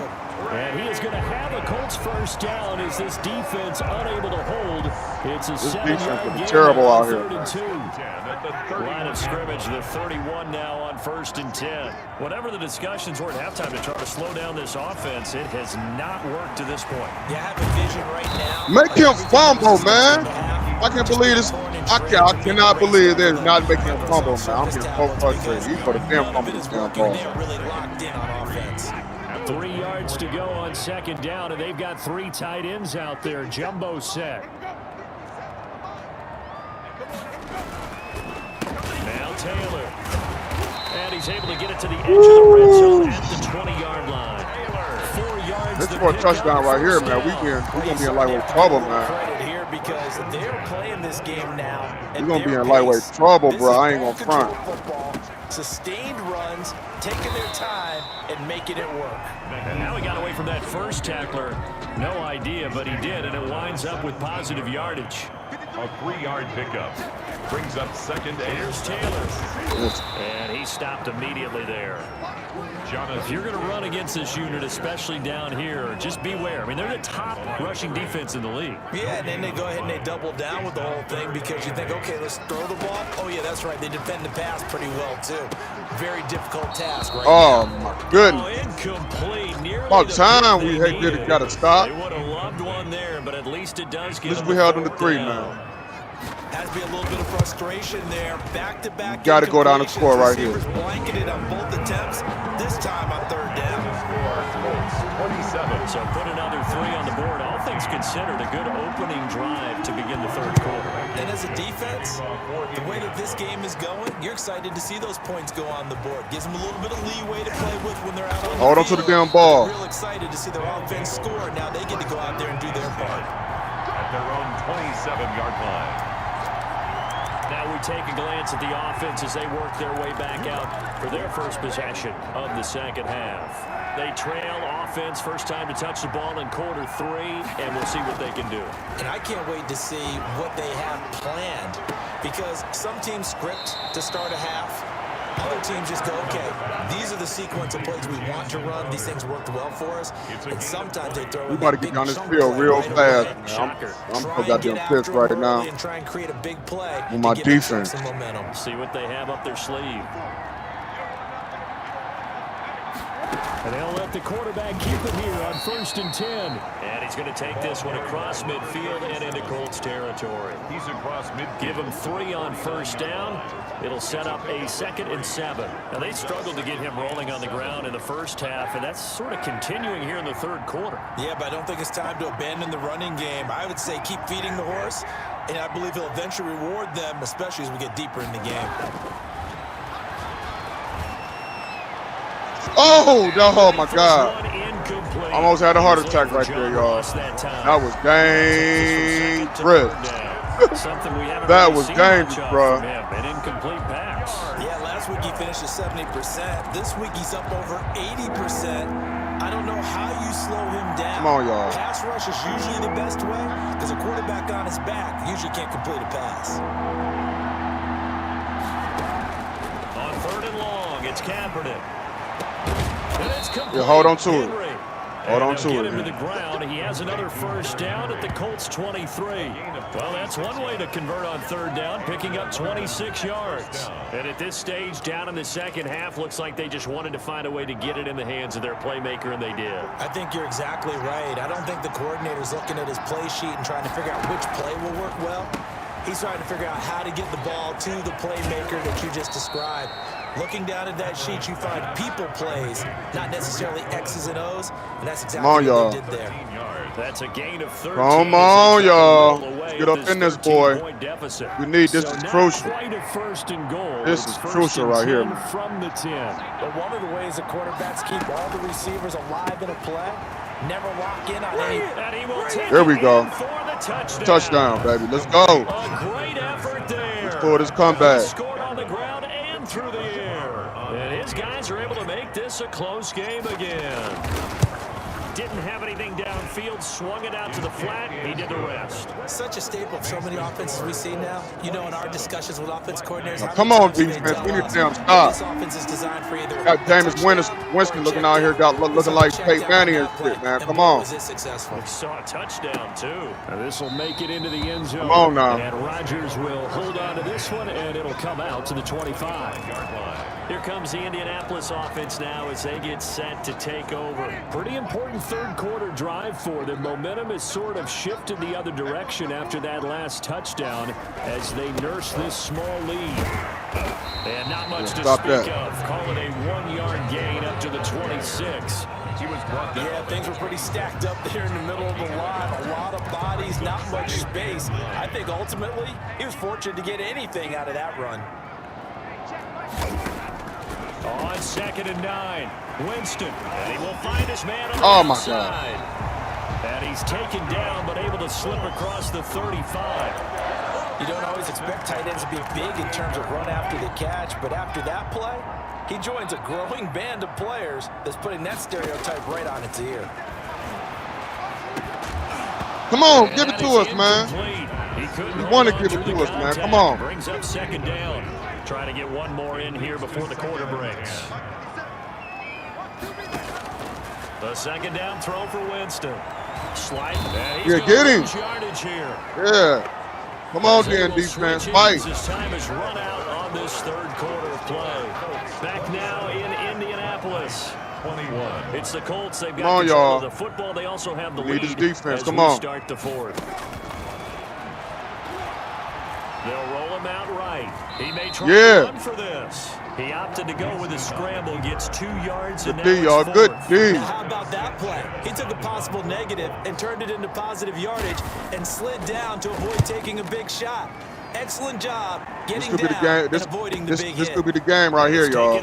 Speaker 3: And he is going to have a Colts first down as this defense unable to hold. It's a 7-yard gain.
Speaker 1: Terrible out here.
Speaker 3: 3rd and 2. Line of scrimmage, the 31 now on 1st and 10. Whatever the discussions were at halftime to try to slow down this offense, it has not worked to this point.
Speaker 4: You have a vision right now.
Speaker 1: Make him fumble, man. I can't believe this. I cannot believe they're not making him fumble, man. I'm getting so frustrated. He's for the damn fumble this damn ball.
Speaker 4: Really locked in on offense.
Speaker 3: 3 yards to go on 2nd down, and they've got 3 tight ends out there. Jumbo set. Now Taylor. And he's able to get it to the edge of the red zone at the 20-yard line. 4 yards.
Speaker 1: This is for a touchdown right here, man. We're going to be in lightweight trouble, man.
Speaker 4: Credit here because they're playing this game now.
Speaker 1: We're going to be in lightweight trouble, bro. I ain't going to front.
Speaker 4: Sustained runs, taking their time, and making it work.
Speaker 3: And now he got away from that first tackler. No idea, but he did, and it winds up with positive yardage.
Speaker 2: A 3-yard pickup. Brings up 2nd and
Speaker 3: Here's Taylor. And he stopped immediately there. If you're going to run against this unit, especially down here, just beware. I mean, they're the top rushing defense in the league.
Speaker 4: Yeah, and then they go ahead and they double down with the whole thing because you think, okay, let's throw the ball. Oh, yeah, that's right. They defend the pass pretty well, too. Very difficult task right now.
Speaker 1: My goodness.
Speaker 3: Oh, incomplete. Nearly
Speaker 1: About time we got to stop.
Speaker 3: They would have loved one there, but at least it does get
Speaker 1: At least we held them to 3, man.
Speaker 4: Has to be a little bit of frustration there. Back-to-back.
Speaker 1: Got to go down and score right here.
Speaker 4: Blanketed on both attempts. This time on 3rd down.
Speaker 2: 27.
Speaker 3: So put another 3 on the board. All things considered, a good opening drive to begin the 3rd quarter.
Speaker 4: And as a defense, the way that this game is going, you're excited to see those points go on the board. Gives them a little bit of leeway to play with when they're out on the field.
Speaker 1: Hold on to the damn ball.
Speaker 4: Real excited to see their offense score. Now they get to go out there and do their part.
Speaker 2: At their own 27-yard line.
Speaker 3: Now we take a glance at the offense as they work their way back out for their first possession of the 2nd half. They trail offense, first time to touch the ball in quarter 3, and we'll see what they can do.
Speaker 4: And I can't wait to see what they have planned because some teams script to start a half. Other teams just go, okay, these are the sequence of plays we want to run. These things worked well for us. And sometimes they throw
Speaker 1: we got to get down this field real fast, man. I'm so goddamn pissed right now
Speaker 4: and try and create a big play
Speaker 1: with my defense.
Speaker 4: Some momentum.
Speaker 3: See what they have up their sleeve. And they'll let the quarterback keep it here on 1st and 10. And he's going to take this one across midfield and into Colts territory.
Speaker 2: He's across midfield.
Speaker 3: Give him 3 on 1st down. It'll set up a 2nd and 7. Now, they struggled to get him rolling on the ground in the first half, and that's sort of continuing here in the 3rd quarter.
Speaker 4: Yeah, but I don't think it's time to abandon the running game. I would say keep feeding the horse, and I believe he'll eventually reward them, especially as we get deeper in the game.
Speaker 1: Oh my God. Almost had a heart attack right there, y'all. That was dangerous. That was dangerous, bro.
Speaker 3: An incomplete pass.
Speaker 4: Yeah, last week he finished at 70%. This week he's up over 80%. I don't know how you slow him down.
Speaker 1: Come on, y'all.
Speaker 4: Pass rush is usually the best way because a quarterback on his back usually can't complete a pass.
Speaker 3: On 3rd and long, it's Kaepernick.
Speaker 1: Yeah, hold on to it. Hold on to
Speaker 3: get
Speaker 1: it.
Speaker 3: him to the ground. He has another first down at the Colts 23. Well, that's one way to convert on 3rd down, picking up 26 yards. And at this stage, down in the 2nd half, looks like they just wanted to find a way to get it in the hands of their playmaker, and they did.
Speaker 4: I think you're exactly right. I don't think the coordinator's looking at his play sheet and trying to figure out which play will work well. He's trying to figure out how to get the ball to the playmaker that you just described. Looking down at that sheet, you find people plays, not necessarily X's and O's, and that's exactly what they did there.
Speaker 3: That's a gain of 13.
Speaker 1: Come on, y'all. Get up in this, boy. We need this. Is crucial. This is crucial right here, man.
Speaker 4: From the 10. But one of the ways the quarterbacks keep all the receivers alive in a play, never lock in on any.
Speaker 1: There we go. Touchdown, baby. Let's go.
Speaker 3: A great effort there.
Speaker 1: Let's pull this comeback.
Speaker 3: Scored on the ground and through the air. And his guys are able to make this a close game again. Didn't have anything downfield, swung it out to the flat. He did the rest.
Speaker 4: Such a staple of so many offenses we see now. You know, in our discussions with offense coordinators,
Speaker 1: now, come on, defense. We need to damn stop.
Speaker 4: This offense is designed for either
Speaker 1: got Jameis Winston looking out here, looking like Peyton Manning and shit, man. Come on.
Speaker 4: Was it successful?
Speaker 3: We saw a touchdown, too. This will make it into the end zone.
Speaker 1: Come on now.
Speaker 3: And Rodgers will hold on to this one, and it'll come out to the 25-yard line. Here comes the Indianapolis offense now as they get set to take over. Pretty important third quarter drive for them. Momentum has sort of shifted the other direction after that last touchdown as they nurse this small lead. And not much to speak of. Call it a 1-yard gain up to the 26.
Speaker 4: Yeah, things were pretty stacked up there in the middle of the line. A lot of bodies, not much space. I think ultimately he was fortunate to get anything out of that run.
Speaker 3: On 2nd and 9, Winston, and he will find his man on the outside. And he's taken down, but able to slip across the 35.
Speaker 4: You don't always expect tight ends to be big in terms of run after the catch, but after that play, he joins a growing band of players that's putting that stereotype right on its ear.
Speaker 1: Come on, give it to us, man. You want to give it to us, man. Come on.
Speaker 3: Brings up 2nd down. Try to get one more in here before the quarter breaks. The 2nd down throw for Winston. Slide.
Speaker 1: Yeah, get him.
Speaker 3: Yardage here.
Speaker 1: Yeah. Come on, then, defense. Fight.
Speaker 3: His time has run out on this third quarter of play. Back now in Indianapolis. 21. It's the Colts. They've got control of the football. They also have the lead.
Speaker 1: Need this defense.
Speaker 3: As
Speaker 1: Come
Speaker 3: we
Speaker 1: on.
Speaker 3: Start the fourth. They'll roll him out right. He may try to run for this. He opted to go with a scramble, gets 2 yards.
Speaker 1: Good D, y'all. Good D.
Speaker 4: Now, how about that play? He took a possible negative and turned it into positive yardage and slid down to avoid taking a big shot. Excellent job getting down and avoiding the big hit.
Speaker 1: This could be the game right here, y'all.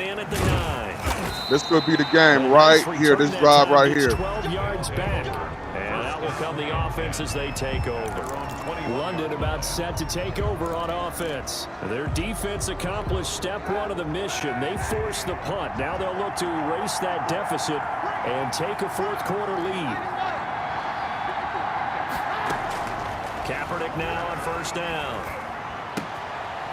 Speaker 1: This could be the game right here. This drive right here.
Speaker 3: 12 yards back. And out will come the offense as they take over. London about set to take over on offense. Their defense accomplished step 1 of the mission. They forced the punt. Now they'll look to erase that deficit and take a fourth quarter lead. Kaepernick now on 1st down.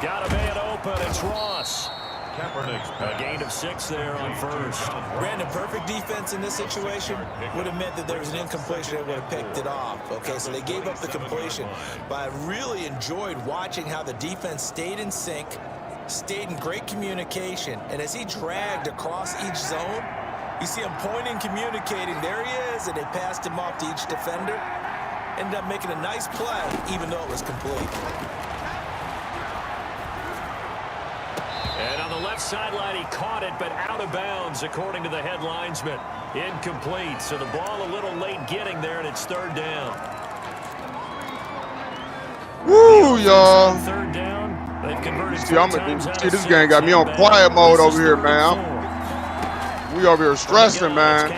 Speaker 3: Got a man open. It's Ross. A gain of 6 there on 1st.
Speaker 4: Brandon, perfect defense in this situation would have meant that there was an incompletion that would have picked it off. Okay, so they gave up the completion. But I really enjoyed watching how the defense stayed in sync, stayed in great communication, and as he dragged across each zone, you see him pointing, communicating. There he is, and they passed him off to each defender. Ended up making a nice play, even though it was complete.
Speaker 3: And on the left sideline, he caught it, but out of bounds, according to the head linesman. Incomplete, so the ball a little late getting there, and it's 3rd down.
Speaker 1: Woo, y'all.
Speaker 3: 3rd down. They've converted
Speaker 1: See, this game got me on quiet mode over here, man. We over here stressing, man.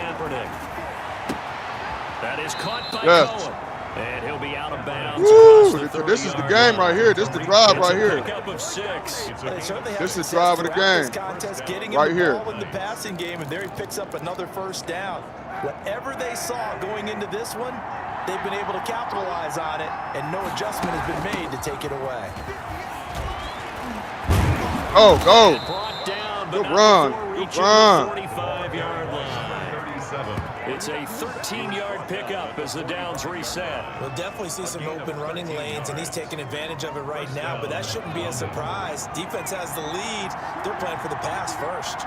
Speaker 3: That is caught by Cohen. And he'll be out of bounds.
Speaker 1: Woo, this is the game right here. This is the drive right here. This is the drive of the game. Right here.
Speaker 4: In the passing game, and there he picks up another 1st down. Whatever they saw going into this one, they've been able to capitalize on it, and no adjustment has been made to take it away.
Speaker 1: Oh, go.
Speaker 3: Good
Speaker 1: run. Good run.
Speaker 3: 45-yard line. It's a 13-yard pickup as the downs reset.
Speaker 4: We'll definitely see some open running lanes, and he's taking advantage of it right now, but that shouldn't be a surprise. Defense has the lead. They're playing for the pass first.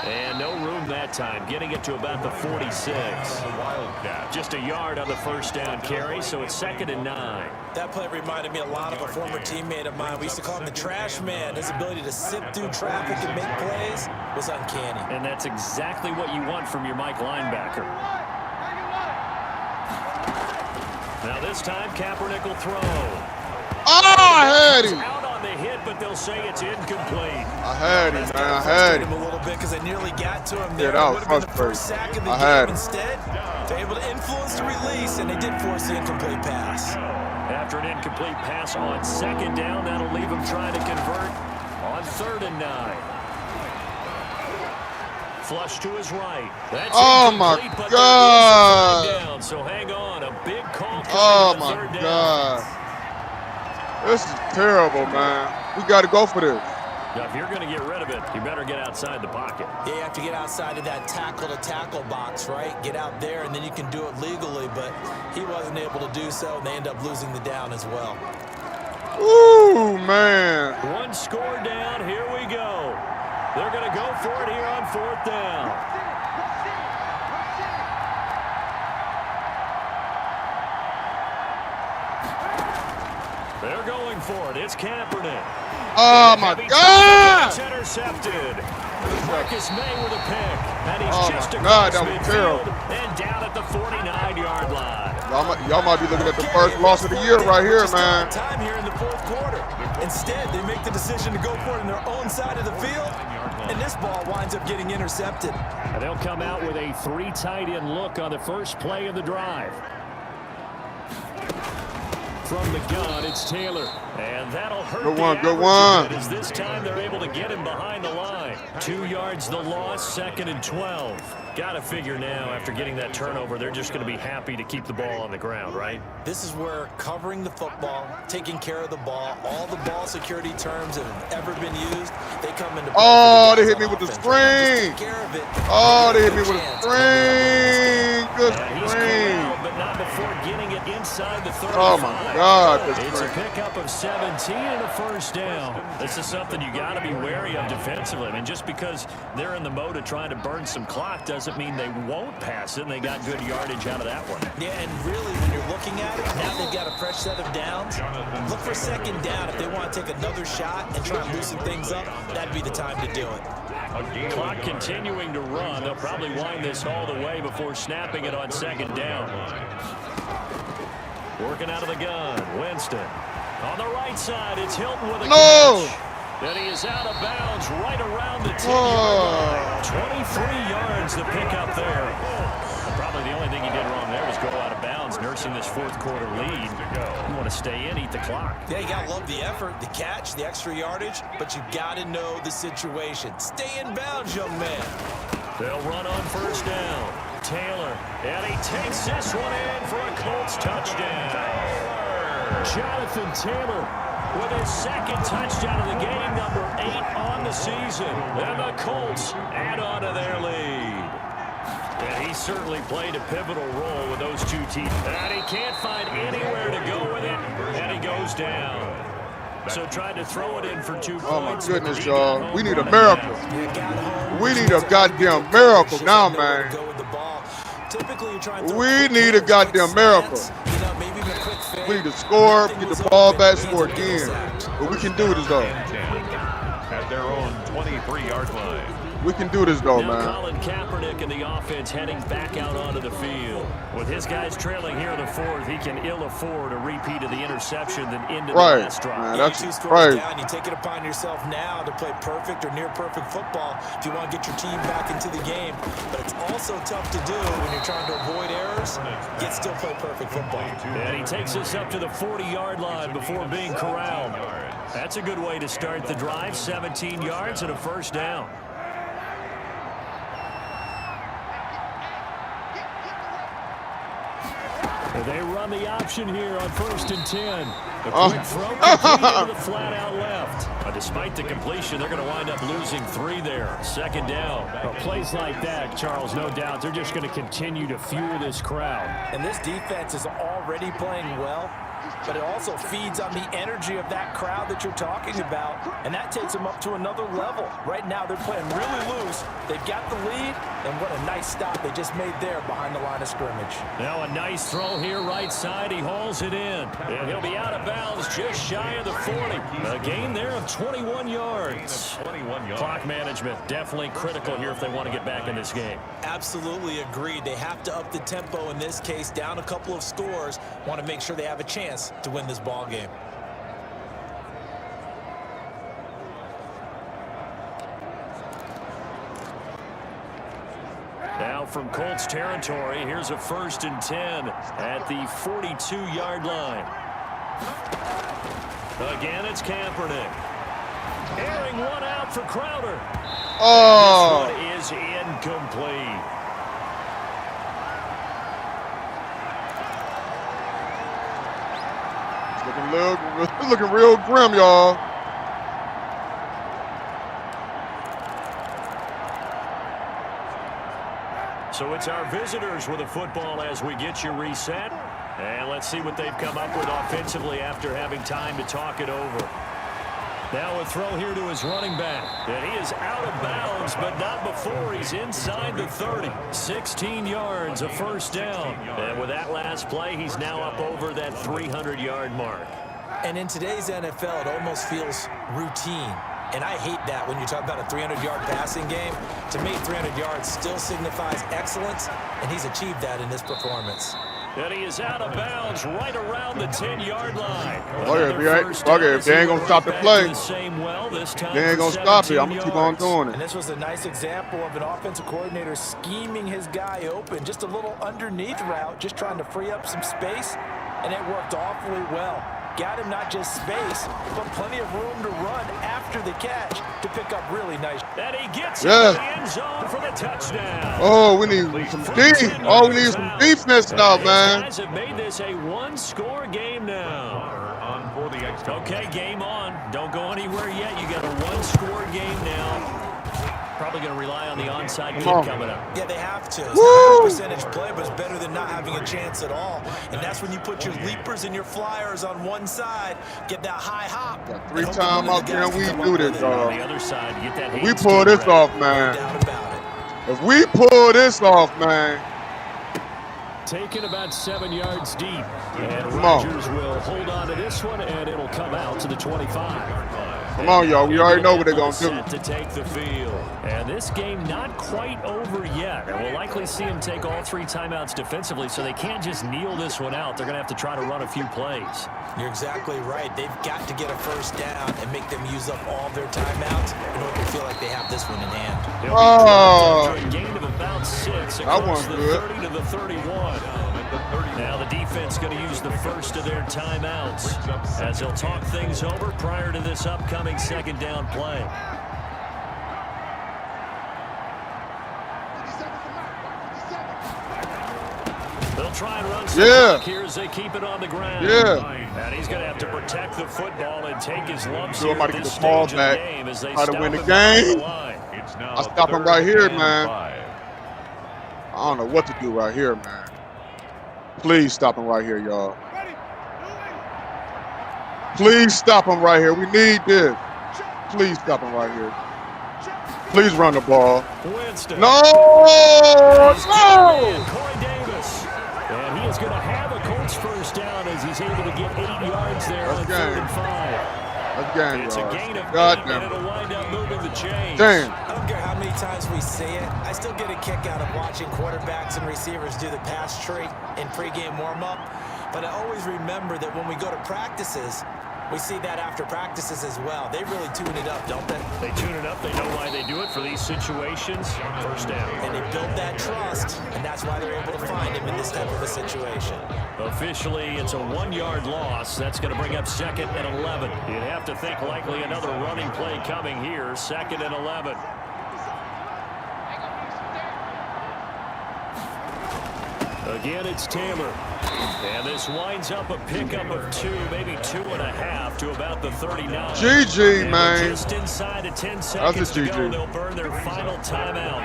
Speaker 3: And no room that time, getting it to about the 46. Just a yard on the 1st down carry, so it's 2nd and 9.
Speaker 4: That play reminded me a lot of a former teammate of mine. We used to call him the trash man. His ability to sift through traffic and make plays was uncanny.
Speaker 3: And that's exactly what you want from your Mike linebacker. Now this time, Kaepernick will throw.
Speaker 1: Oh, I had him.
Speaker 3: Out on the hit, but they'll say it's incomplete.
Speaker 1: I had him, man. I had him.
Speaker 4: A little bit because I nearly got to him there.
Speaker 1: Yeah, that was
Speaker 4: frustrating.
Speaker 1: I had him.
Speaker 4: Instead, they're able to influence the release, and they did force the incomplete pass.
Speaker 3: After an incomplete pass on second down, that'll leave him trying to convert on 3rd and 9. Flush to his right. That's
Speaker 1: oh my God!
Speaker 3: Down, so hang on. A big call.
Speaker 1: Oh my God! This is terrible, man. We got to go for this.
Speaker 3: Now, if you're going to get rid of it, you better get outside the pocket.
Speaker 4: Yeah, you have to get outside of that tackle-to-tackle box, right? Get out there, and then you can do it legally, but he wasn't able to do so, and they end up losing the down as well.
Speaker 1: Ooh, man.
Speaker 3: One score down. Here we go. They're going to go for it here on 4th down. They're going for it. It's Kaepernick.
Speaker 1: Oh, my God!
Speaker 3: It's intercepted. Marcus May with a pick. And he's just
Speaker 1: God,
Speaker 3: across
Speaker 1: that was
Speaker 3: midfield
Speaker 1: terrible.
Speaker 3: and down at the 49-yard line.
Speaker 1: Y'all might be looking at the first loss of the year right here, man.
Speaker 4: Time here in the 4th quarter. Instead, they make the decision to go for it on their own side of the field, and this ball winds up getting intercepted.
Speaker 3: And they'll come out with a 3 tight end look on the first play of the drive. From the gun, it's Taylor. And that'll hurt.
Speaker 1: Good one, good one.
Speaker 3: As this time they're able to get him behind the line. 2 yards the loss, 2nd and 12. Got to figure now, after getting that turnover, they're just going to be happy to keep the ball on the ground, right?
Speaker 4: This is where covering the football, taking care of the ball, all the ball security terms that have ever been used, they come into play.
Speaker 1: Oh, they hit me with the screen.
Speaker 4: Take care of it.
Speaker 1: Oh, they hit me with a screen. Good screen.
Speaker 3: But not before getting it inside the 35.
Speaker 1: Oh, my God.
Speaker 3: It's a pickup of 17 and a 1st down. This is something you got to be wary of defensively. I mean, just because they're in the mode of trying to burn some clock doesn't mean they won't pass it, and they got good yardage out of that one.
Speaker 4: Yeah, and really, when you're looking at it, now they've got a fresh set of downs. Look for 2nd down. If they want to take another shot and try and loosen things up, that'd be the time to do it.
Speaker 3: Clock continuing to run. They'll probably wind this all the way before snapping it on 2nd down. Working out of the gun, Winston. On the right side, it's Hilton with a catch. And he is out of bounds right around the 10-yard line. 23 yards to pick up there. Probably the only thing he did wrong there was go out of bounds, nursing this 4th quarter lead. You want to stay in, eat the clock.
Speaker 4: Yeah, you got to love the effort, the catch, the extra yardage, but you got to know the situation. Stay in bounds, young man.
Speaker 3: They'll run on 1st down. Taylor, and he takes this one in for a Colts touchdown. Jonathan Taylor with his 2nd touchdown of the game, number 8 on the season. And the Colts add on to their lead. And he certainly played a pivotal role with those 2 teams. And he can't find anywhere to go with it, and he goes down. So tried to throw it in for 2 points.
Speaker 1: Oh, my goodness, y'all. We need a miracle. We need a goddamn miracle now, man. We need a goddamn miracle. We need to score, get the ball back, score again. But we can do this, though.
Speaker 2: At their own 23-yard line.
Speaker 1: We can do this, though,
Speaker 3: Now
Speaker 1: man.
Speaker 3: Colin Kaepernick in the offense heading back out onto the field. With his guys trailing here in the 4th, he can ill afford a repeat of the interception that ended the last drive.
Speaker 1: Man,
Speaker 4: That's
Speaker 1: that's
Speaker 4: 2
Speaker 1: right.
Speaker 4: scores down. You take it upon yourself now to play perfect or near perfect football if you want to get your team back into the game. But it's also tough to do when you're trying to avoid errors, yet still play perfect football.
Speaker 3: And he takes us up to the 40-yard line before being corralled. That's a good way to start the drive. 17 yards and a 1st down. They run the option here on 1st and 10. A quick throw completed to the flat out left. Despite the completion, they're going to wind up losing 3 there. 2nd down. Plays like that, Charles, no doubt, they're just going to continue to fuel this crowd.
Speaker 4: And this defense is already playing well, but it also feeds on the energy of that crowd that you're talking about, and that takes them up to another level. Right now, they're playing really loose. They've got the lead, and what a nice stop they just made there behind the line of scrimmage.
Speaker 3: Now a nice throw here right side. He hauls it in, and he'll be out of bounds just shy of the 40. A gain there of 21 yards. Clock management definitely critical here if they want to get back in this game.
Speaker 4: Absolutely agreed. They have to up the tempo in this case, down a couple of scores. Want to make sure they have a chance to win this ball game.
Speaker 3: Now from Colts territory, here's a 1st and 10 at the 42-yard line. Again, it's Kaepernick. Airing one out for Crowder.
Speaker 1: Oh!
Speaker 3: This one is incomplete.
Speaker 1: It's looking real grim, y'all.
Speaker 3: So it's our visitors with the football as we get you reset. And let's see what they've come up with offensively after having time to talk it over. Now a throw here to his running back. And he is out of bounds, but not before he's inside the 30. 16 yards, a first down. And with that last play, he's now up over that 300-yard mark.
Speaker 4: And in today's NFL, it almost feels routine. And I hate that when you talk about a 300-yard passing game. To me, 300 yards still signifies excellence, and he's achieved that in this performance.
Speaker 3: And he is out of bounds right around the 10-yard line.
Speaker 1: If they ain't going to stop the play, they ain't going to stop it. I'm going to keep on doing it.
Speaker 4: And this was a nice example of an offensive coordinator scheming his guy open. Just a little underneath route, just trying to free up some space, and it worked awfully well. Got him not just space, but plenty of room to run after the catch to pick up really nice.
Speaker 3: And he gets into the end zone for the touchdown.
Speaker 1: Oh, we need some defense now, man.
Speaker 3: These guys have made this a one-score game now. Okay, game on. Don't go anywhere yet. You got a one-score game now. Probably going to rely on the onside kick coming up.
Speaker 4: Yeah, they have to. It's not a percentage play, but it's better than not having a chance at all. And that's when you put your leapers and your flyers on one side, get that high hop.
Speaker 1: Got 3 timeouts there, and we do this,
Speaker 3: On the other side, you get that
Speaker 1: we pull this off, man.
Speaker 4: No doubt about it.
Speaker 1: If we pull this off, man.
Speaker 3: Taken about 7 yards deep. And Rodgers will hold on to this one, and it'll come out to the 25.
Speaker 1: Come on, y'all. We already know what they're going to do.
Speaker 3: Set to take the field. And this game not quite over yet. And we'll likely see him take all 3 timeouts defensively, so they can't just kneel this one out. They're going to have to try to run a few plays.
Speaker 4: You're exactly right. They've got to get a first down and make them use up all their timeouts in order to feel like they have this one in hand.
Speaker 1: Oh!
Speaker 3: A gain of about 6
Speaker 1: That
Speaker 3: across
Speaker 1: one's
Speaker 3: the
Speaker 1: good.
Speaker 3: 30 to the 31. Now the defense going to use the first of their timeouts as they'll talk things over prior to this upcoming second down play. They'll try and run some here as they keep it on the ground. And he's going to have to protect the football and take his lumps here at this stage of the game as they
Speaker 1: try to win the game. I stop him right here, man. I don't know what to do right here, man. Please stop him right here, y'all. Please stop him right here. We need this. Please stop him right here. Please run the ball.
Speaker 3: Winston.
Speaker 1: No!
Speaker 3: No! Corey Davis. And he is going to have a Colts first down as he's able to get 8 yards there on 3rd and 5.
Speaker 1: Again,
Speaker 3: it's a gain of 8,
Speaker 1: and
Speaker 3: it'll wind up moving the chains.
Speaker 1: Damn.
Speaker 4: I don't care how many times we say it, I still get a kick out of watching quarterbacks and receivers do the pass tree in pregame warm-up. But I always remember that when we go to practices, we see that after practices as well. They really tune it up, don't they?
Speaker 3: They tune it up. They know why they do it for these situations. First down.
Speaker 4: And they build that trust, and that's why they're able to find him in this type of a situation.
Speaker 3: Officially, it's a 1-yard loss. That's going to bring up 2nd and 11. You'd have to think likely another running play coming here. 2nd and 11. Again, it's Taylor. And this winds up a pickup of 2, maybe 2.5 to about the 39.
Speaker 1: GG, man.
Speaker 3: Just inside of 10 seconds to go, they'll burn their final timeout.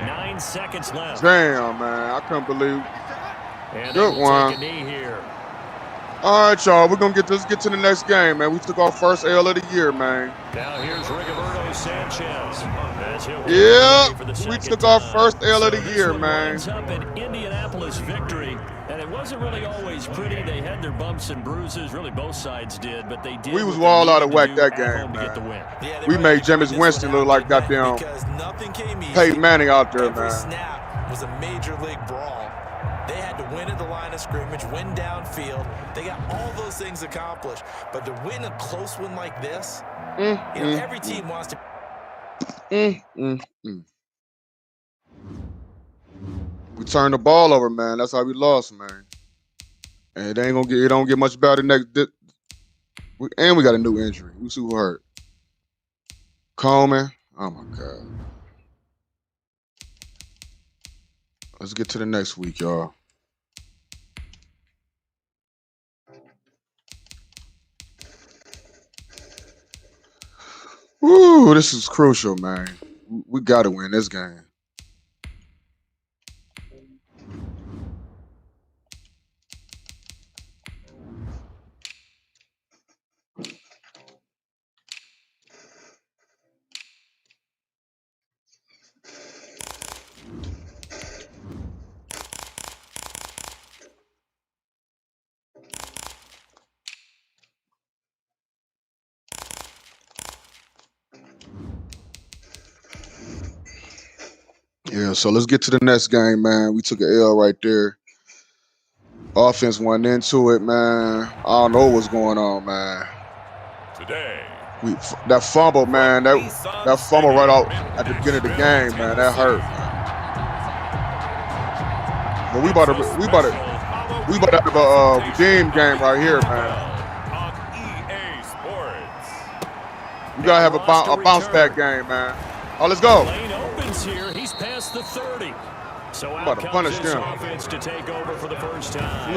Speaker 3: 9 seconds left.
Speaker 1: Damn, man. I couldn't believe.
Speaker 3: And
Speaker 1: good one.
Speaker 3: Take a knee here.
Speaker 1: All right, y'all. We're going to get to the next game, man. We took our first L of the year, man.
Speaker 3: Now here's Rigoberto Sanchez.
Speaker 1: We took our first L of the year, man.
Speaker 3: Up an Indianapolis victory, and it wasn't really always pretty. They had their bumps and bruises. Really, both sides did, but they did.
Speaker 1: We was all out of whack that game, man.
Speaker 3: Yeah,
Speaker 1: we made Jameis Winston look like goddamn Peyton Manning out there,
Speaker 4: Every
Speaker 1: man.
Speaker 4: snap was a major league brawl. They had to win at the line of scrimmage, win downfield. They got all those things accomplished. But to win a close one like this, every team wants to.
Speaker 1: We turned the ball over, man. That's how we lost, man. And it don't get much better And we got a new injury. We see who hurt. Coleman. Oh my God. Let's get to the next week, y'all. Woo, this is crucial, man. We got to win this game. Yeah, so let's get to the next game, man. We took an L right there. Offense went into it, man. I don't know what's going on, man.
Speaker 2: Today,
Speaker 1: that fumble, man. That fumble right off at the beginning of the game, man. That hurt, man. But we about to have a redeem game right here, man.
Speaker 2: On EA Sports.
Speaker 1: We gotta have a bounce back game, man. Oh, let's go.
Speaker 3: Lane opens here. He's past the 30. So out comes this offense to take over for the first time.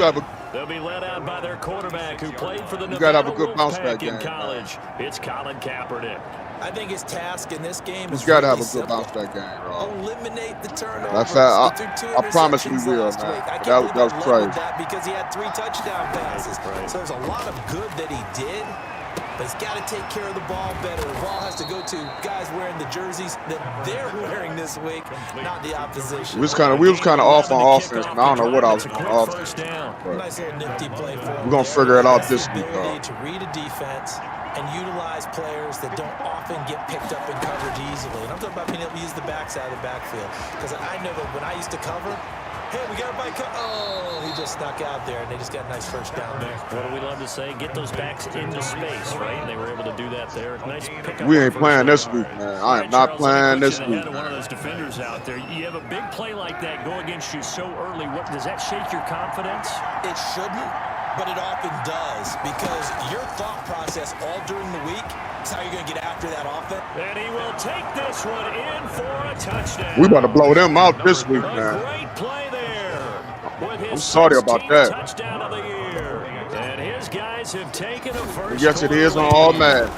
Speaker 3: They'll be led out by their quarterback who played for the Nevada Wolfpack in college. It's Colin Kaepernick.
Speaker 4: I think his task in this game is
Speaker 1: got to have a good bounce back game, bro.
Speaker 4: Eliminate the turnovers.
Speaker 1: I promise we will, man. That was crazy.
Speaker 4: Because he had 3 touchdown passes. So there's a lot of good that he did. But he's got to take care of the ball better. The ball has to go to guys wearing the jerseys that they're wearing this week, not the opposition.
Speaker 1: We was kind of off on offense, and I don't know what I was on offense.
Speaker 4: Nice little nifty play for him.
Speaker 1: We're gonna figure it out this week, though.
Speaker 4: To read a defense and utilize players that don't often get picked up in coverage easily. And I'm talking about being able to use the backside of the backfield. Because I know that when I used to cover, hey, we got a bike. Oh, he just snuck out there, and they just got a nice first down there.
Speaker 3: What do we love to say? Get those backs into space, right? And they were able to do that there. Nice pickup.
Speaker 1: We ain't playing this week, man. I am not playing this week.
Speaker 3: One of those defenders out there. You have a big play like that go against you so early. What does that shake your confidence?
Speaker 4: It shouldn't, but it often does, because your thought process all during the week is how you're going to get after that offense.
Speaker 3: And he will take this one in for a touchdown.
Speaker 1: We about to blow them out this week, man.
Speaker 3: Great play there.
Speaker 1: I'm sorry about that.
Speaker 3: Touchdown of the year. And his guys have taken a first.
Speaker 1: Yes, it is on all Madden.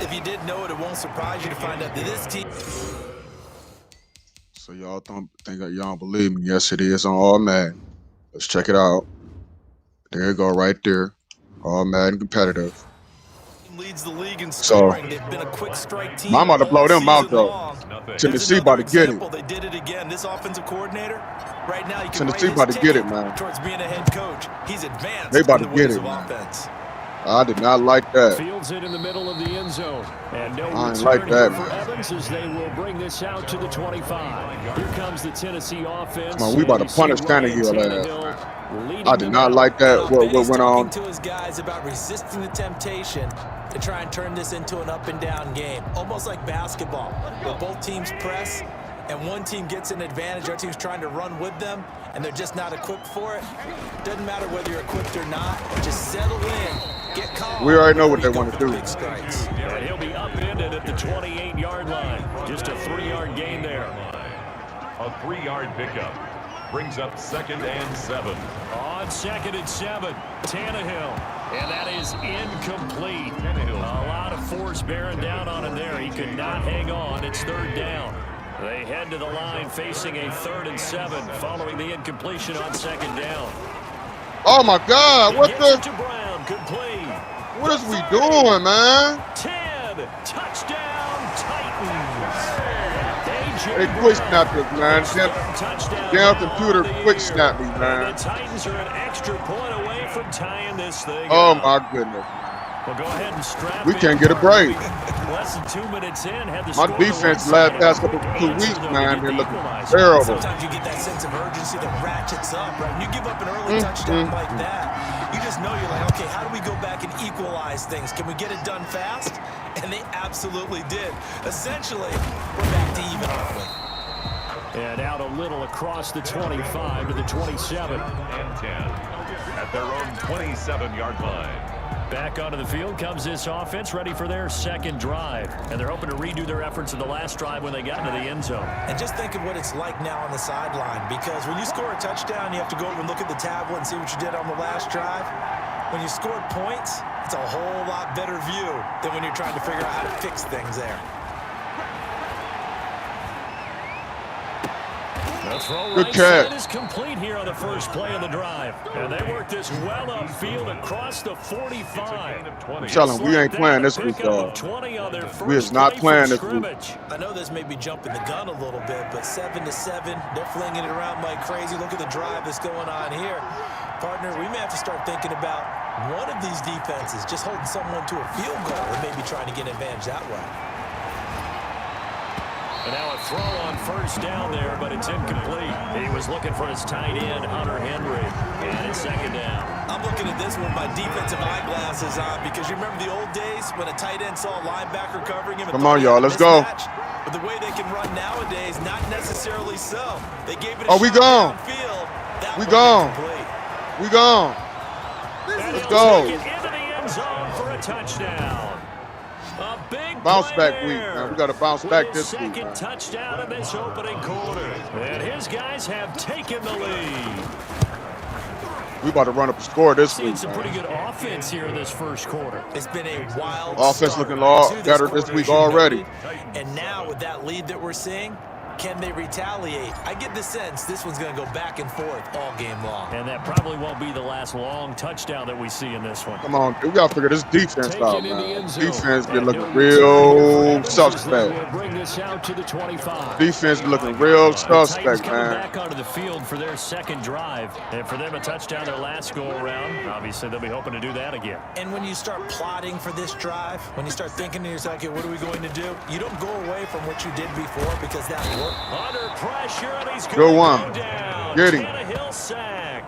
Speaker 4: If you didn't know it, it won't surprise you to find out that this team.
Speaker 1: So y'all think y'all don't believe me? Yes, it is on all Madden. Let's check it out. There you go, right there. All Madden competitive.
Speaker 4: Leads the league in scoring. They've been a quick strike team.
Speaker 1: I'm about to blow them out, though. Tennessee about to get it.
Speaker 4: They did it again. This offensive coordinator, right now, you can
Speaker 1: Tennessee about to get it, man.
Speaker 4: Towards being a head coach, he's advanced.
Speaker 1: They about to get it, man. I did not like that.
Speaker 3: Fields it in the middle of the end zone. And no
Speaker 1: I ain't like that,
Speaker 3: for
Speaker 1: man.
Speaker 3: Evans as they will bring this out to the 25. Here comes the Tennessee offense.
Speaker 1: Come on, we about to punish Tannehill ass. I did not like that. What went on?
Speaker 4: To his guys about resisting the temptation to try and turn this into an up and down game, almost like basketball, where both teams press and one team gets an advantage, the other team's trying to run with them, and they're just not equipped for it. Doesn't matter whether you're equipped or not. Just settle in, get calm.
Speaker 1: We already know what they want to do.
Speaker 3: And he'll be upended at the 28-yard line. Just a 3-yard gain there.
Speaker 2: A 3-yard pickup brings up 2nd and 7.
Speaker 3: On 2nd and 7, Tannehill. And that is incomplete. A lot of force bearing down on him there. He could not hang on. It's 3rd down. They head to the line facing a 3rd and 7 following the incompletion on 2nd down.
Speaker 1: Oh my God! What the?
Speaker 3: To Brown, complete.
Speaker 1: What is we doing, man?
Speaker 3: 10 touchdown Titans.
Speaker 1: They quick snapped us, man. Damn computer quick snapped me, man.
Speaker 3: The Titans are an extra point away from tying this thing.
Speaker 1: Oh my goodness.
Speaker 3: Well, go ahead and strap.
Speaker 1: We can't get a break.
Speaker 3: Less than 2 minutes in, had the
Speaker 1: my defense last past couple 2 weeks, man, been looking terrible.
Speaker 4: Sometimes you get that sense of urgency that ratchets up, right? When you give up an early touchdown like that, you just know you're like, okay, how do we go back and equalize things? Can we get it done fast? And they absolutely did. Essentially, we're back to even, aren't we?
Speaker 3: And out a little across the 25 to the 27.
Speaker 2: And 10 at their own 27-yard line.
Speaker 3: Back onto the field comes this offense, ready for their second drive. And they're hoping to redo their efforts in the last drive when they got into the end zone.
Speaker 4: And just think of what it's like now on the sideline, because when you score a touchdown, you have to go over and look at the tablet and see what you did on the last drive. When you scored points, it's a whole lot better view than when you're trying to figure out how to fix things there.
Speaker 3: The throw right side is complete here on the first play of the drive. And they work this well upfield across the 45.
Speaker 1: I'm telling them, we ain't playing this week, dog. We is not playing this week.
Speaker 4: I know this may be jumping the gun a little bit, but 7-7, they're flinging it around like crazy. Look at the drive that's going on here. Partner, we may have to start thinking about one of these defenses just holding someone to a field goal and maybe trying to get an advantage that way.
Speaker 3: And now a throw on first down there, but it's incomplete. He was looking for his tight end, Hunter Henry, and it's second down.
Speaker 4: I'm looking at this with my defensive eyeglasses on because you remember the old days when a tight end saw a linebacker covering him?
Speaker 1: Come on, y'all, let's go.
Speaker 4: But the way they can run nowadays, not necessarily so. They gave it a
Speaker 1: shot we gone.
Speaker 4: Downfield.
Speaker 1: We gone. We gone. Let's go.
Speaker 3: Into the end zone for a touchdown. A big
Speaker 1: bounce back week, man. We got to bounce back this week.
Speaker 3: Second touchdown in this opening quarter. And his guys have taken the lead.
Speaker 1: We about to run up a score this week.
Speaker 3: Seen some pretty good offense here in this first quarter.
Speaker 4: It's been a wild
Speaker 1: offense looking better this week already.
Speaker 4: And now with that lead that we're seeing, can they retaliate? I get the sense this one's going to go back and forth all game long.
Speaker 3: And that probably won't be the last long touchdown that we see in this one.
Speaker 1: Come on, we got to figure this defense out, man. Defense been looking real suspect.
Speaker 3: Bring this out to the 25.
Speaker 1: Defense been looking real suspect, man.
Speaker 3: Back onto the field for their second drive. And for them a touchdown their last go-around, obviously they'll be hoping to do that again.
Speaker 4: And when you start plotting for this drive, when you start thinking to yourself, okay, what are we going to do? You don't go away from what you did before because that worked.
Speaker 3: Under pressure, and he's
Speaker 1: good one.
Speaker 3: Down.
Speaker 1: Get him.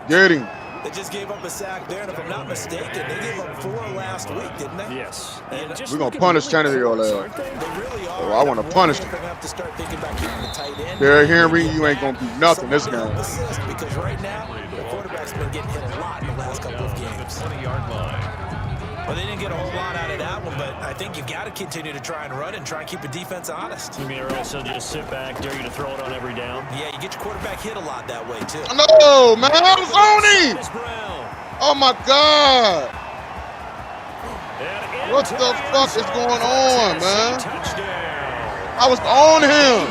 Speaker 1: Get him.
Speaker 4: They just gave up a sack there, and if I'm not mistaken, they gave up 4 last week, didn't they?
Speaker 3: Yes.
Speaker 1: We're going to punish Tannehill there.
Speaker 4: They really are.
Speaker 1: Oh, I want to punish him.
Speaker 4: Have to start thinking about keeping the tight end.
Speaker 1: Derrick Henry, you ain't going to do nothing this game.
Speaker 4: Because right now, the quarterback's been getting hit a lot in the last couple of games.
Speaker 2: 20-yard line.
Speaker 4: Well, they didn't get a whole lot out of that one, but I think you've got to continue to try and run and try and keep the defense honest.
Speaker 3: You mean also just sit back, dare you to throw it on every down?
Speaker 4: Yeah, you get your quarterback hit a lot that way, too.
Speaker 1: No, man, I was on him. Oh, my God. What the fuck is going on, man? I was on him.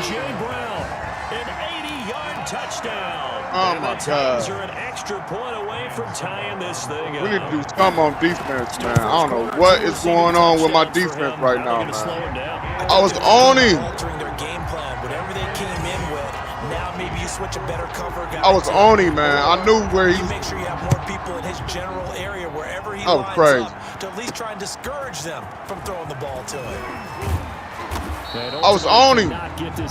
Speaker 3: An 80-yard touchdown.
Speaker 1: Oh, my God.
Speaker 3: Are an extra point away from tying this thing up.
Speaker 1: We need to do something on defense, man. I don't know what is going on with my defense right now, man. I was on him.
Speaker 4: Altering their game plan, whatever they came in with. Now maybe you switch a better cover guy.
Speaker 1: I was on him, man. I knew where he was.
Speaker 4: Make sure you have more people in his general area wherever he lines up to at least try and discourge them from throwing the ball to him.
Speaker 1: I was on him.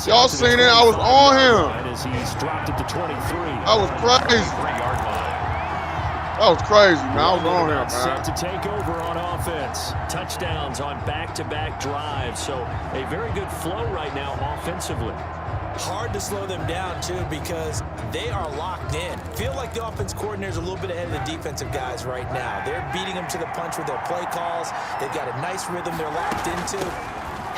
Speaker 1: Y'all seen it? I was on him.
Speaker 3: As he's dropped it to 23.
Speaker 1: That was crazy. That was crazy, man. I was on him, man.
Speaker 3: Set to take over on offense. Touchdowns on back-to-back drives. So a very good flow right now offensively.
Speaker 4: Hard to slow them down, too, because they are locked in. Feel like the offense coordinator's a little bit ahead of the defensive guys right now. They're beating them to the punch with their play calls. They've got a nice rhythm they're locked into.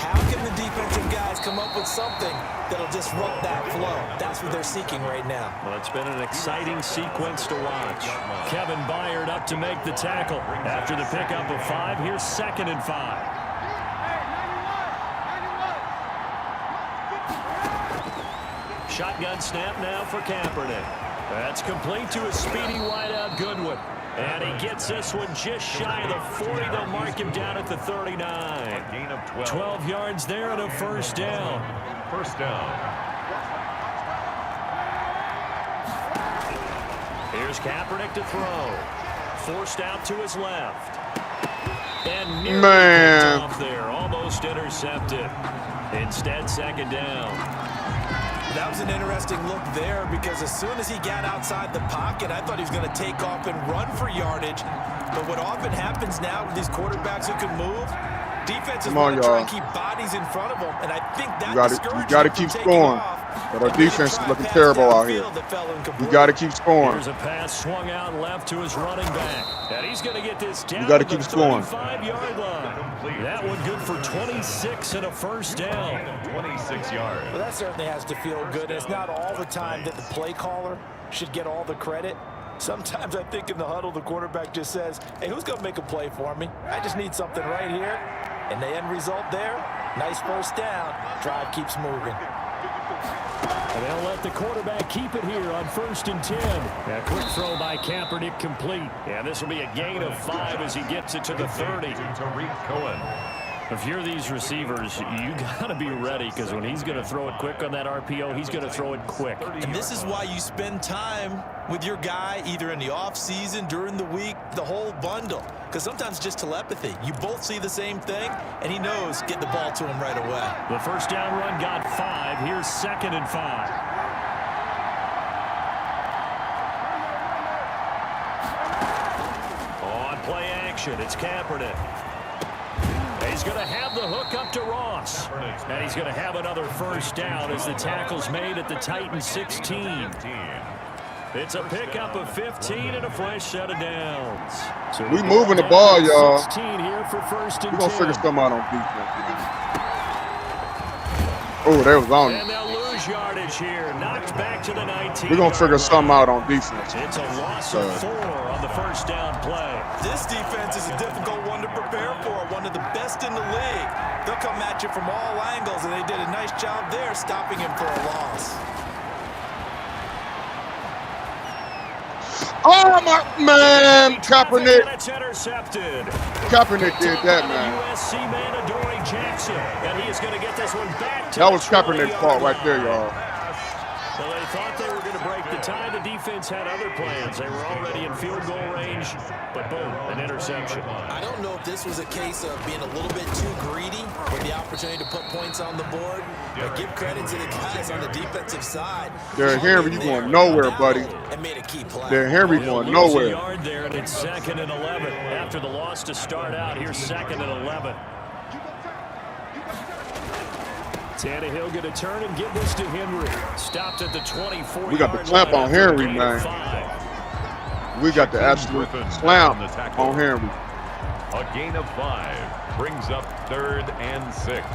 Speaker 4: How can the defensive guys come up with something that'll disrupt that flow? That's what they're seeking right now.
Speaker 3: Well, it's been an exciting sequence to watch. Kevin Byard up to make the tackle. After the pickup of 5, here's 2nd and 5. Shotgun snap now for Kaepernick. That's complete to a speedy wideout Goodwin. And he gets this one just shy of the 40. They'll mark him down at the 39.
Speaker 2: Gain of 12.
Speaker 3: 12 yards there and a first down.
Speaker 2: First down.
Speaker 3: Here's Kaepernick to throw. Forced out to his left. And nearly off there. Almost intercepted. Instead, second down.
Speaker 4: That was an interesting look there because as soon as he got outside the pocket, I thought he was going to take off and run for yardage. But what often happens now with these quarterbacks who can move, Defenses
Speaker 1: Come on,
Speaker 4: want to try
Speaker 1: y'all.
Speaker 4: and keep bodies in front of them, and I think that
Speaker 1: You got to keep scoring. But our defense is looking terrible out here. We got to keep scoring.
Speaker 3: Here's a pass swung out left to his running back. And he's going to get this down
Speaker 1: got to
Speaker 3: to
Speaker 1: keep
Speaker 3: the
Speaker 1: scoring.
Speaker 3: 35-yard line. That one good for 26 and a first down.
Speaker 2: 26 yards.
Speaker 4: Well, that certainly has to feel good. And it's not all the time that the play caller should get all the credit. Sometimes I think in the huddle, the quarterback just says, hey, who's going to make a play for me? I just need something right here. And the end result there, nice first down. Drive keeps moving.
Speaker 3: And they'll let the quarterback keep it here on 1st and 10. A quick throw by Kaepernick complete. And this will be a gain of 5 as he gets it to the 30.
Speaker 2: Tariq Cohen.
Speaker 3: If you're these receivers, you got to be ready because when he's going to throw it quick on that RPO, he's going to throw it quick.
Speaker 4: And this is why you spend time with your guy either in the offseason, during the week, the whole bundle. Because sometimes just telepathy. You both see the same thing, and he knows get the ball to him right away.
Speaker 3: The first down run got 5. Here's 2nd and 5. On play action, it's Kaepernick. He's going to have the hook up to Ross. And he's going to have another first down as the tackle's made at the Titans 16. It's a pickup of 15 and a fresh set of downs. So
Speaker 1: We moving the ball, y'all.
Speaker 3: 16 here for 1st and
Speaker 1: We're going to
Speaker 3: 10.
Speaker 1: figure something out on defense. Oh, they was on
Speaker 3: And
Speaker 1: it.
Speaker 3: they'll lose yardage here. Knocked back to the 19.
Speaker 1: We're going to figure something out on defense.
Speaker 3: It's a loss of 4 on the first down play.
Speaker 4: This defense is a difficult one to prepare for, one of the best in the league. They'll come at you from all angles, and they did a nice job there stopping him for a loss.
Speaker 1: Oh, my man. Kaepernick.
Speaker 3: It's intercepted.
Speaker 1: Kaepernick did that, man.
Speaker 3: USC man Adoree Jackson. And he is going to get this one back to
Speaker 1: That was
Speaker 3: the
Speaker 1: Kaepernick's
Speaker 3: 20-yard
Speaker 1: fault right
Speaker 3: line.
Speaker 1: there, y'all.
Speaker 3: Well, they thought they were going to break the tie. The defense had other plans. They were already in field goal range, but boom, an interception.
Speaker 4: I don't know if this was a case of being a little bit too greedy with the opportunity to put points on the board, but give credit to the guys on the defensive side.
Speaker 1: Derrick Henry, you going nowhere, buddy.
Speaker 4: And made a key play.
Speaker 1: Derrick Henry
Speaker 3: They'll
Speaker 1: going
Speaker 3: lose a
Speaker 1: nowhere.
Speaker 3: yard there, and it's 2nd and 11. After the loss to start out, here's 2nd and 11. Tannehill going to turn and give this to Henry. Stopped at the 24-yard
Speaker 1: We got the clamp
Speaker 3: line
Speaker 1: on
Speaker 3: after a
Speaker 1: Henry,
Speaker 3: gain
Speaker 1: man.
Speaker 3: of 5.
Speaker 1: We got the absolute slam on Henry.
Speaker 2: A gain of 5 brings up 3rd and 6.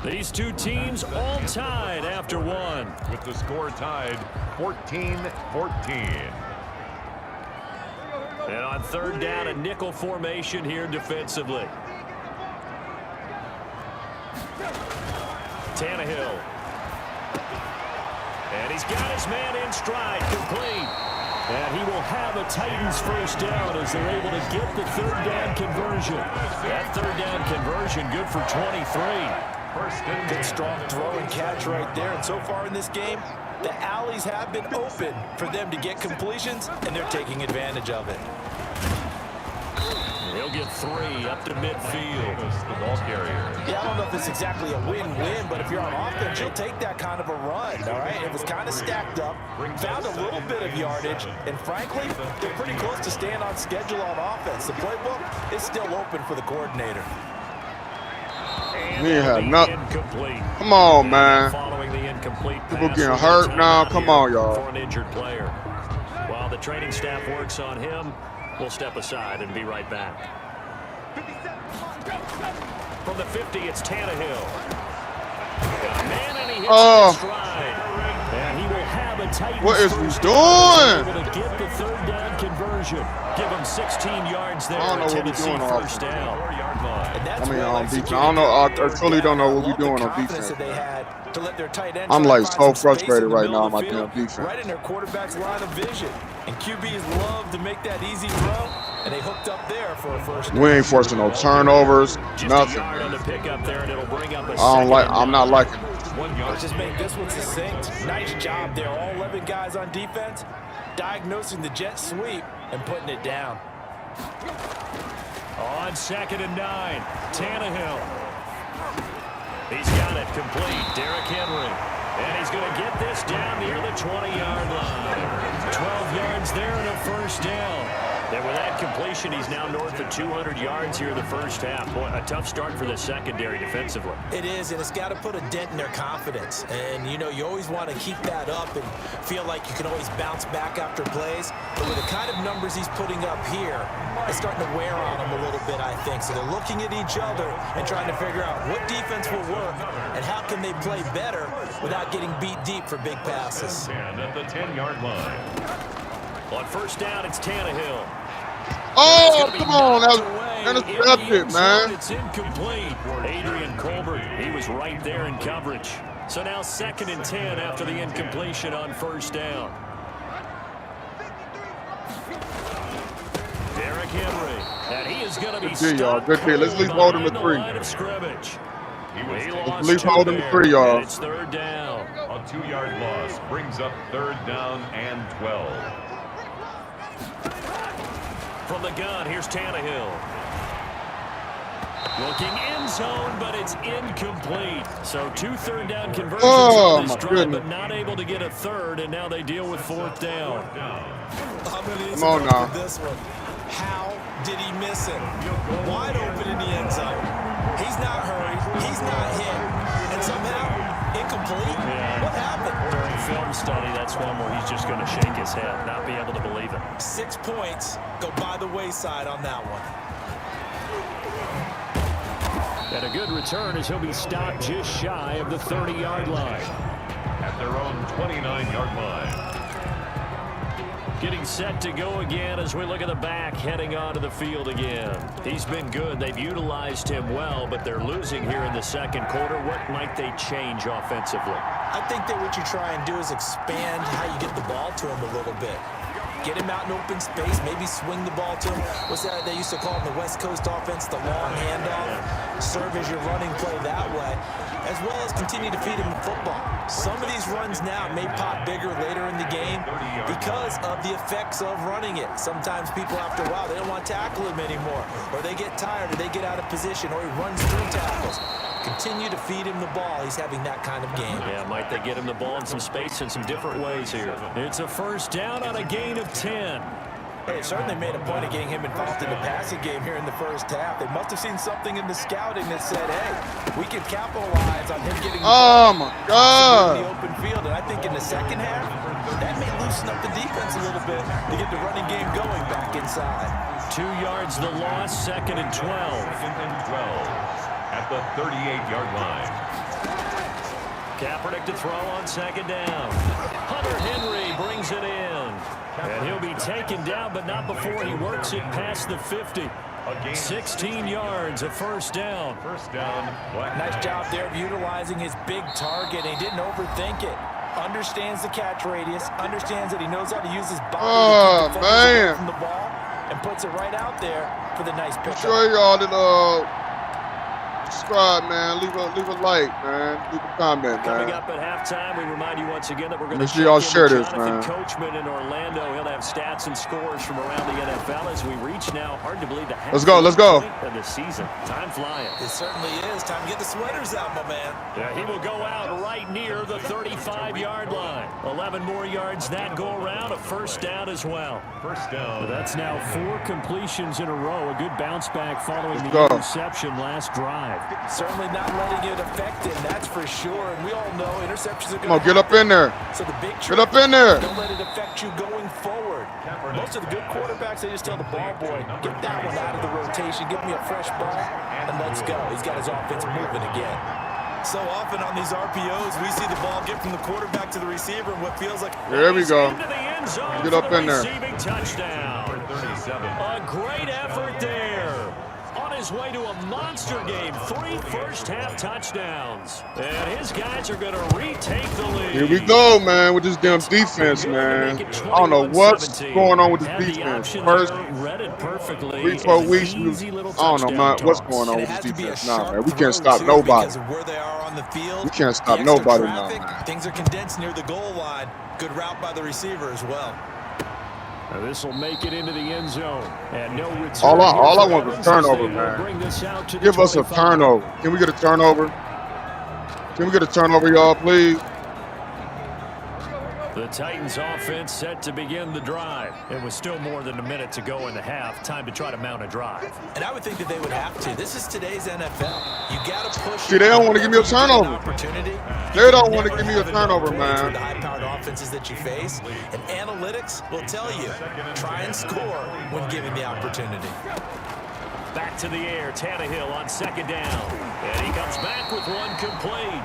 Speaker 3: These two teams all tied after one.
Speaker 2: With the score tied 14-14.
Speaker 3: And on 3rd down, a nickel formation here defensively. Tannehill. And he's got his man in stride, complete. And he will have a Titans first down as they're able to get the 3rd down conversion. That 3rd down conversion good for 23.
Speaker 4: Good strong throw and catch right there. And so far in this game, the alleys have been open for them to get completions, and they're taking advantage of it.
Speaker 3: He'll get 3 up to midfield.
Speaker 2: The ball carrier.
Speaker 4: Yeah, I don't know if it's exactly a win-win, but if you're on offense, you'll take that kind of a run, all right? It was kind of stacked up, found a little bit of yardage, and frankly, they're pretty close to staying on schedule on offense. The playbook is still open for the coordinator.
Speaker 3: And
Speaker 1: We ain't had nothing.
Speaker 3: incomplete.
Speaker 1: Come on, man.
Speaker 3: Following the incomplete
Speaker 1: People
Speaker 3: pass,
Speaker 1: getting
Speaker 3: we'll
Speaker 1: hurt
Speaker 3: get
Speaker 1: now.
Speaker 3: timeout
Speaker 1: Come
Speaker 3: here
Speaker 1: on, y'all.
Speaker 3: For an injured player. While the training staff works on him, we'll step aside and be right back. From the 50, it's Tannehill. Got a man, and he hits it in stride. And he will have a Titans
Speaker 1: What is he
Speaker 3: first down.
Speaker 1: doing?
Speaker 3: Able to get the 3rd down conversion. Give him 16 yards there.
Speaker 1: I don't know
Speaker 3: for
Speaker 1: what we
Speaker 3: Tennessee
Speaker 1: doing on
Speaker 3: first
Speaker 1: offense.
Speaker 3: down.
Speaker 1: I mean, on defense. I don't know. I truly don't know what we're doing on defense. I'm like so frustrated right now on my damn defense.
Speaker 4: Right in their quarterback's line of vision. And QBs love to make that easy throw, and they hooked up there for a first down.
Speaker 1: We ain't forcing no turnovers,
Speaker 3: Just
Speaker 1: nothing.
Speaker 3: a yard on the pickup there, and it'll bring up a
Speaker 1: I'm not liking it.
Speaker 4: Let's just make this one succinct. Nice job there. All 11 guys on defense diagnosing the jet sweep and putting it down.
Speaker 3: On 2nd and 9, Tannehill. He's got it complete. Derrick Henry. And he's going to get this down near the 20-yard line. 12 yards there and a first down. And with that completion, he's now north of 200 yards here in the first half. Boy, a tough start for the secondary defensively.
Speaker 4: It is, and it's got to put a dent in their confidence. And, you know, you always want to keep that up and feel like you can always bounce back after plays. But with the kind of numbers he's putting up here, it's starting to wear on them a little bit, I think. So they're looking at each other and trying to figure out what defense will work and how can they play better without getting beat deep for big passes.
Speaker 2: And at the 10-yard line.
Speaker 3: On first down, it's Tannehill.
Speaker 1: Oh, come on. That was intercepted, man.
Speaker 3: It's incomplete. Adrian Colbert, he was right there in coverage. So now 2nd and 10 after the incompletion on first down. Derrick Henry, and he is going to be stopped.
Speaker 1: Good deal. Let's at least hold him to 3.
Speaker 3: Let's
Speaker 1: at least hold him to 3, y'all.
Speaker 3: It's 3rd down.
Speaker 2: A 2-yard loss brings up 3rd down and 12.
Speaker 3: From the gun, here's Tannehill. Looking end zone, but it's incomplete. So 2 3rd down conversions on this drive, but not able to get a 3rd, and now they deal with 4th down.
Speaker 1: Come on now.
Speaker 4: This one. How did he miss it? Wide open in the end zone. He's not hurried. He's not hit. And somehow, incomplete?
Speaker 3: Yeah.
Speaker 4: What happened?
Speaker 3: During film study, that's one where he's just going to shake his head, not be able to believe it.
Speaker 4: 6 points go by the wayside on that one.
Speaker 3: And a good return as he'll be stopped just shy of the 30-yard line.
Speaker 2: At their own 29-yard line.
Speaker 3: Getting set to go again as we look at the back heading onto the field again. He's been good. They've utilized him well, but they're losing here in the 2nd quarter. What might they change offensively?
Speaker 4: I think that what you try and do is expand how you get the ball to him a little bit. Get him out in open space, maybe swing the ball to him. What's that they used to call in the West Coast offense, the long handoff? Serve as your running play that way, as well as continue to feed him the football. Some of these runs now may pop bigger later in the game because of the effects of running it. Sometimes people, after a while, they don't want to tackle him anymore, or they get tired, or they get out of position, or he runs through tackles. Continue to feed him the ball. He's having that kind of game.
Speaker 3: Yeah, might they get him the ball in some space in some different ways here. It's a 1st down on a gain of 10.
Speaker 4: They certainly made a point of getting him involved in the passing game here in the first half. They must have seen something in the scouting that said, hey, we can capitalize on him getting
Speaker 1: oh my God,
Speaker 4: in the open field. And I think in the second half, that may loosen up the defense a little bit to get the running game going back inside.
Speaker 3: 2 yards the loss, 2nd and 12.
Speaker 2: 2nd and 12. At the 38-yard line.
Speaker 3: Kaepernick to throw on 2nd down. Hunter Henry brings it in. And he'll be taken down, but not before he works it past the 50. 16 yards, a 1st down.
Speaker 2: 1st down.
Speaker 4: Nice job there of utilizing his big target. He didn't overthink it. Understands the catch radius. Understands that he knows how to use his body to keep the from the ball. And puts it right out there for the nice pickup.
Speaker 1: Sure y'all did subscribe, man. Leave a like, man. Leave a comment, man.
Speaker 3: Coming up at halftime, we remind you once again that we're going to
Speaker 1: make sure y'all share this, man.
Speaker 3: Coachman in Orlando. He'll have stats and scores from around the NFL as we reach now. Hard to believe the
Speaker 1: let's go.
Speaker 3: Of the season. Time flying.
Speaker 4: It certainly is. Time to get the sweaters out, my man.
Speaker 3: Yeah, he will go out right near the 35-yard line. 11 more yards that go around. A 1st down as well.
Speaker 2: 1st down.
Speaker 3: That's now 4 completions in a row. A good bounce back following the interception last drive.
Speaker 4: Certainly not letting it affect him, that's for sure. And we all know interceptions are going to
Speaker 1: Come on, get up in there.
Speaker 4: So the big
Speaker 1: get up in there.
Speaker 4: Don't let it affect you going forward. Most of the good quarterbacks, they just tell the ball boy, get that one out of the rotation, give me a fresh ball, and let's go. He's got his offense moving again. So often on these RPOs, we see the ball get from the quarterback to the receiver, and what feels like
Speaker 1: there we go. Get up in there.
Speaker 3: Touchdown. A great effort there. On his way to a monster game, 3 first-half touchdowns. And his guys are going to retake the lead.
Speaker 1: Here we go, man, with this damn defense, man. I don't know what's going on with this defense. First 3-4 weeks, I don't know, man, what's going on with this defense now, man. We can't stop nobody. We can't stop nobody now, man.
Speaker 4: Things are condensed near the goal line. Good route by the receiver as well.
Speaker 3: This will make it into the end zone. And no return.
Speaker 1: All I want is a turnover, man. Give us a turnover. Can we get a turnover? Can we get a turnover, y'all, please?
Speaker 3: The Titans offense set to begin the drive. It was still more than a minute to go in the half. Time to try to mount a drive.
Speaker 4: And I would think that they would have to. This is today's NFL. You got to push.
Speaker 1: See, they don't want to give me a turnover. They don't want to give me a turnover, man.
Speaker 4: The high-powered offenses that you face, and analytics will tell you, try and score when given the opportunity.
Speaker 3: Back to the air, Tannehill on second down. And he comes back with one complete.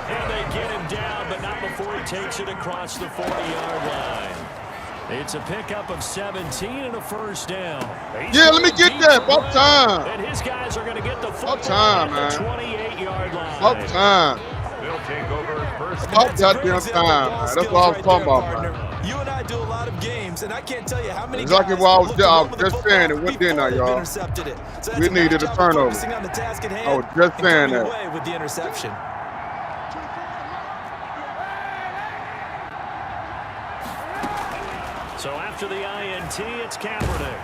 Speaker 3: And they get him down, but not before he takes it across the 40-yard line. It's a pickup of 17 and a first down.
Speaker 1: Yeah, let me get that. About time.
Speaker 3: And his guys are going to get the football
Speaker 1: at
Speaker 3: the 28-yard line.
Speaker 1: About time. About goddamn time, man. That's what I was talking about, man.
Speaker 4: You and I do a lot of games, and I can't tell you how many
Speaker 1: exactly
Speaker 4: guys
Speaker 1: what I was
Speaker 4: looked
Speaker 1: just saying it. What did I, y'all?
Speaker 4: So
Speaker 1: we needed a turnover. I was just saying that.
Speaker 4: With the interception.
Speaker 3: So after the INT, it's Kaepernick.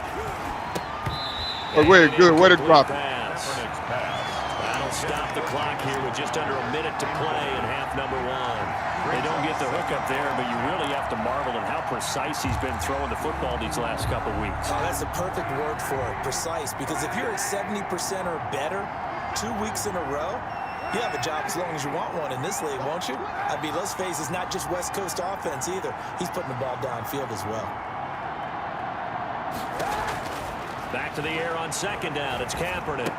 Speaker 1: Oh, wait, good. Way to drop it.
Speaker 3: That'll stop the clock here with just under a minute to play in half number one. They don't get the hook up there, but you really have to marvel at how precise he's been throwing the football these last couple weeks.
Speaker 4: Oh, that's a perfect word for it, precise, because if you're at 70% or better 2 weeks in a row, you have a job as long as you want one in this league, won't you? I mean, let's face it, it's not just West Coast offense either. He's putting the ball downfield as well.
Speaker 3: Back to the air on second down. It's Kaepernick.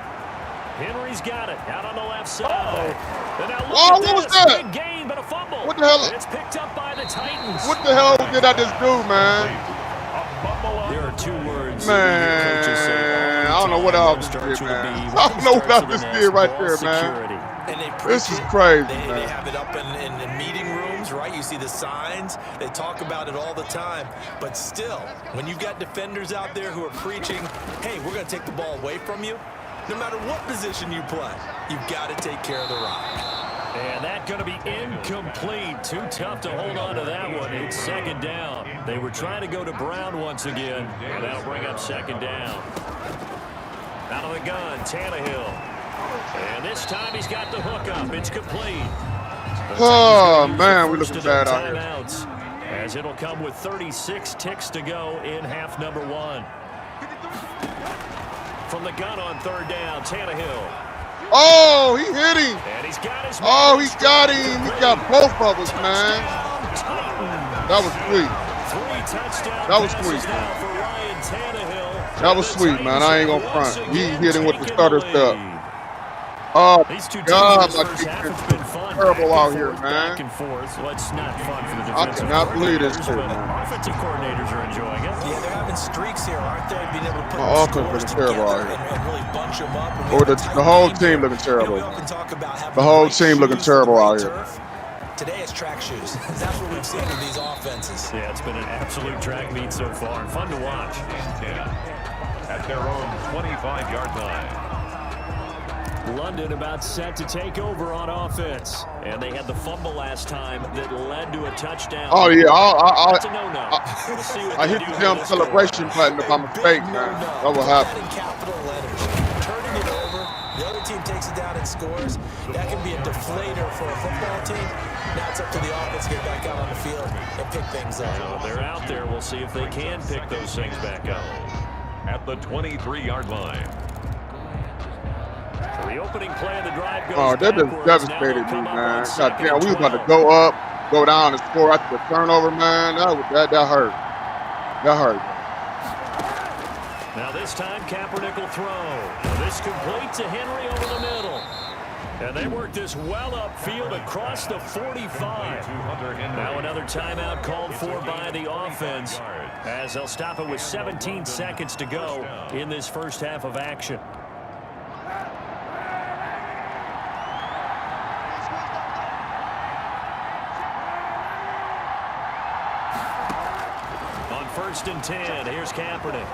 Speaker 3: Henry's got it out on the left side. And now look
Speaker 1: what was that?
Speaker 3: Big gain, but a fumble.
Speaker 1: What the hell?
Speaker 3: It's picked up by the Titans.
Speaker 1: What the hell did I just do, man?
Speaker 3: There are two words.
Speaker 1: Man, I don't know what else did, man. I don't know what I just did right there, man.
Speaker 4: And they
Speaker 1: this is crazy,
Speaker 4: man.
Speaker 1: They
Speaker 4: have it up in meeting rooms, right? You see the signs. They talk about it all the time. But still, when you've got defenders out there who are preaching, hey, we're going to take the ball away from you, no matter what position you play, you've got to take care of the rock.
Speaker 3: And that's going to be incomplete. Too tough to hold on to that one. It's second down. They were trying to go to Brown once again. And that'll bring up second down. Out of the gun, Tannehill. And this time he's got the hook up. It's complete.
Speaker 1: Oh, man, we looking bad out here.
Speaker 3: As it'll come with 36 ticks to go in half number one. From the gun on third down, Tannehill.
Speaker 1: Oh, he hit him.
Speaker 3: And he's got his
Speaker 1: he got him. He got both of us, man. That was sweet. That was sweet. That was sweet, man. I ain't gonna front. He hit him with the stutter stuff. Oh, God, my defense is terrible out here, man. I cannot believe this shit, man.
Speaker 3: Offensive coordinators are enjoying it.
Speaker 4: Yeah, they're having streaks here, aren't they? Being able to put
Speaker 1: my offense is terrible out here.
Speaker 4: And really bunch them up.
Speaker 1: Or the whole team looking terrible. The whole team looking terrible out here.
Speaker 4: Today is track shoes. That's what we've seen with these offenses.
Speaker 3: Yeah, it's been an absolute track meet so far and fun to watch.
Speaker 2: At their own 25-yard line.
Speaker 3: London about set to take over on offense. And they had the fumble last time that led to a touchdown.
Speaker 1: Oh, yeah.
Speaker 3: That's a no-no.
Speaker 1: I hit the damn celebration button if I'm a fake, man. That will happen.
Speaker 4: Capital letters. Turning it over. The other team takes it down and scores. That can be a deflator for a football team. Now it's up to the offense to get back out on the field and pick things up.
Speaker 3: Well, they're out there. We'll see if they can pick those things back up.
Speaker 2: At the 23-yard line.
Speaker 3: The opening play of the drive goes
Speaker 1: that just devastated me, man. God damn, we was about to go up, go down, and score after the turnover, man. That hurt. That hurt.
Speaker 3: Now this time, Kaepernick will throw. This complete to Henry over the middle. And they work this well upfield across the 45. Now another timeout called for by the offense, as they'll stop it with 17 seconds to go in this first half of action. First and 10. Here's Kaepernick.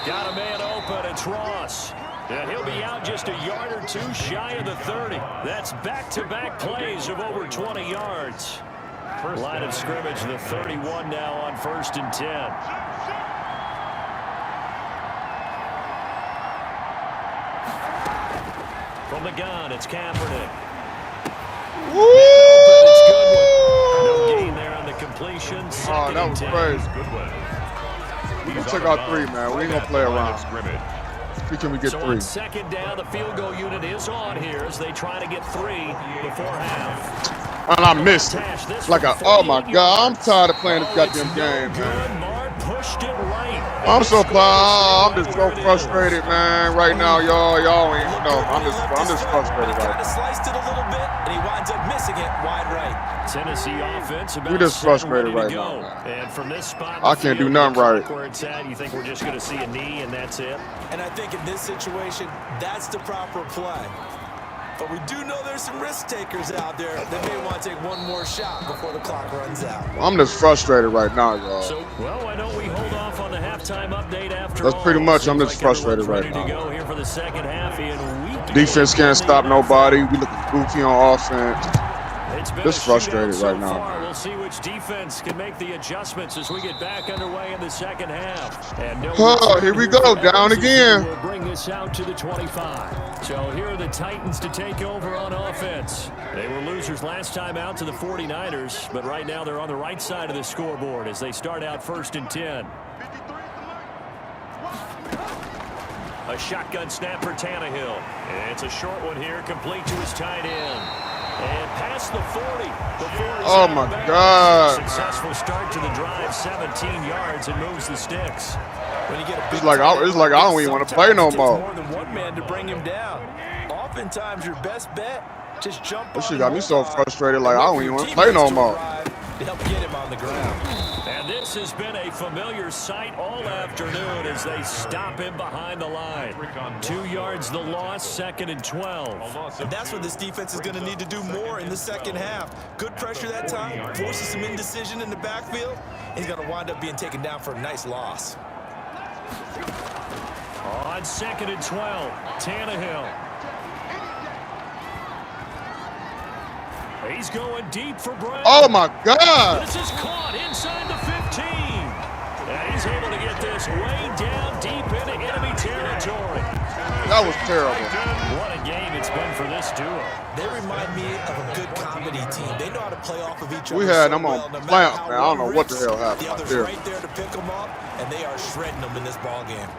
Speaker 3: Got a man open. It's Ross. And he'll be out just a yard or two shy of the 30. That's back-to-back plays of over 20 yards. Line of scrimmage, the 31 now on first and 10. From the gun, it's Kaepernick.
Speaker 1: Woo!
Speaker 3: It's good one. completion.
Speaker 1: Oh, that was crazy. We took our 3, man. We ain't gonna play around. See, can we get 3?
Speaker 3: On second down, the field goal unit is on here as they try to get 3 before half.
Speaker 1: And I missed it. Oh my God, I'm tired of playing this goddamn game, man.
Speaker 3: Pushed it right.
Speaker 1: I'm so I'm just so frustrated, man. Right now, y'all ain't know. I'm just frustrated right now.
Speaker 4: Sliced it a little bit, and he winds up missing it wide right.
Speaker 3: Tennessee offense.
Speaker 1: We're just frustrated right now, man.
Speaker 3: And from this spot,
Speaker 1: I can't do nothing right.
Speaker 3: Where it's at, you think we're just going to see a knee and that's it?
Speaker 4: And I think in this situation, that's the proper play. But we do know there's some risk takers out there that may want to take one more shot before the clock runs out.
Speaker 1: I'm just frustrated right now, y'all.
Speaker 3: So, well, why don't we hold off on the halftime update after
Speaker 1: That's pretty much. I'm just frustrated right
Speaker 3: now.
Speaker 1: now.
Speaker 3: Go here for the second half,
Speaker 1: Defense can't stop nobody. We looking goofy on offense. Just frustrated right now.
Speaker 3: We'll see which defense can make the adjustments as we get back underway in the second half. And
Speaker 1: here we go, down again.
Speaker 3: We'll bring this out to the 25. So here are the Titans to take over on offense. They were losers last time out to the 49ers, but right now they're on the right side of the scoreboard as they start out 1st and 10. A shotgun snap for Tannehill. And it's a short one here, complete to his tight end. And past the 40.
Speaker 1: Oh, my God.
Speaker 3: Successful start to the drive, 17 yards, and moves the sticks.
Speaker 4: When you get a
Speaker 1: it's like I don't even want to play no more.
Speaker 4: More than one man to bring him down. Oftentimes, your best bet, just jump.
Speaker 1: This shit got me so frustrated. Like I don't even want to play no more.
Speaker 4: To help get him on the ground.
Speaker 3: And this has been a familiar sight all afternoon as they stop him behind the line. 2 yards the loss, 2nd and 12.
Speaker 4: And that's what this defense is going to need to do more in the second half. Good pressure that time, forces some indecision in the backfield. He's going to wind up being taken down for a nice loss.
Speaker 3: On 2nd and 12, Tannehill. He's going deep for Brown.
Speaker 1: Oh, my God.
Speaker 3: This is caught inside the 15. And he's able to get this way down deep into enemy territory.
Speaker 1: That was terrible.
Speaker 3: What a game it's been for this duo.
Speaker 4: They remind me of a good comedy team. They know how to play off of each other.
Speaker 1: We had them on clamp, man. I don't know what the hell happened.
Speaker 4: The other's right there to pick them up, and they are shredding them in this ball game.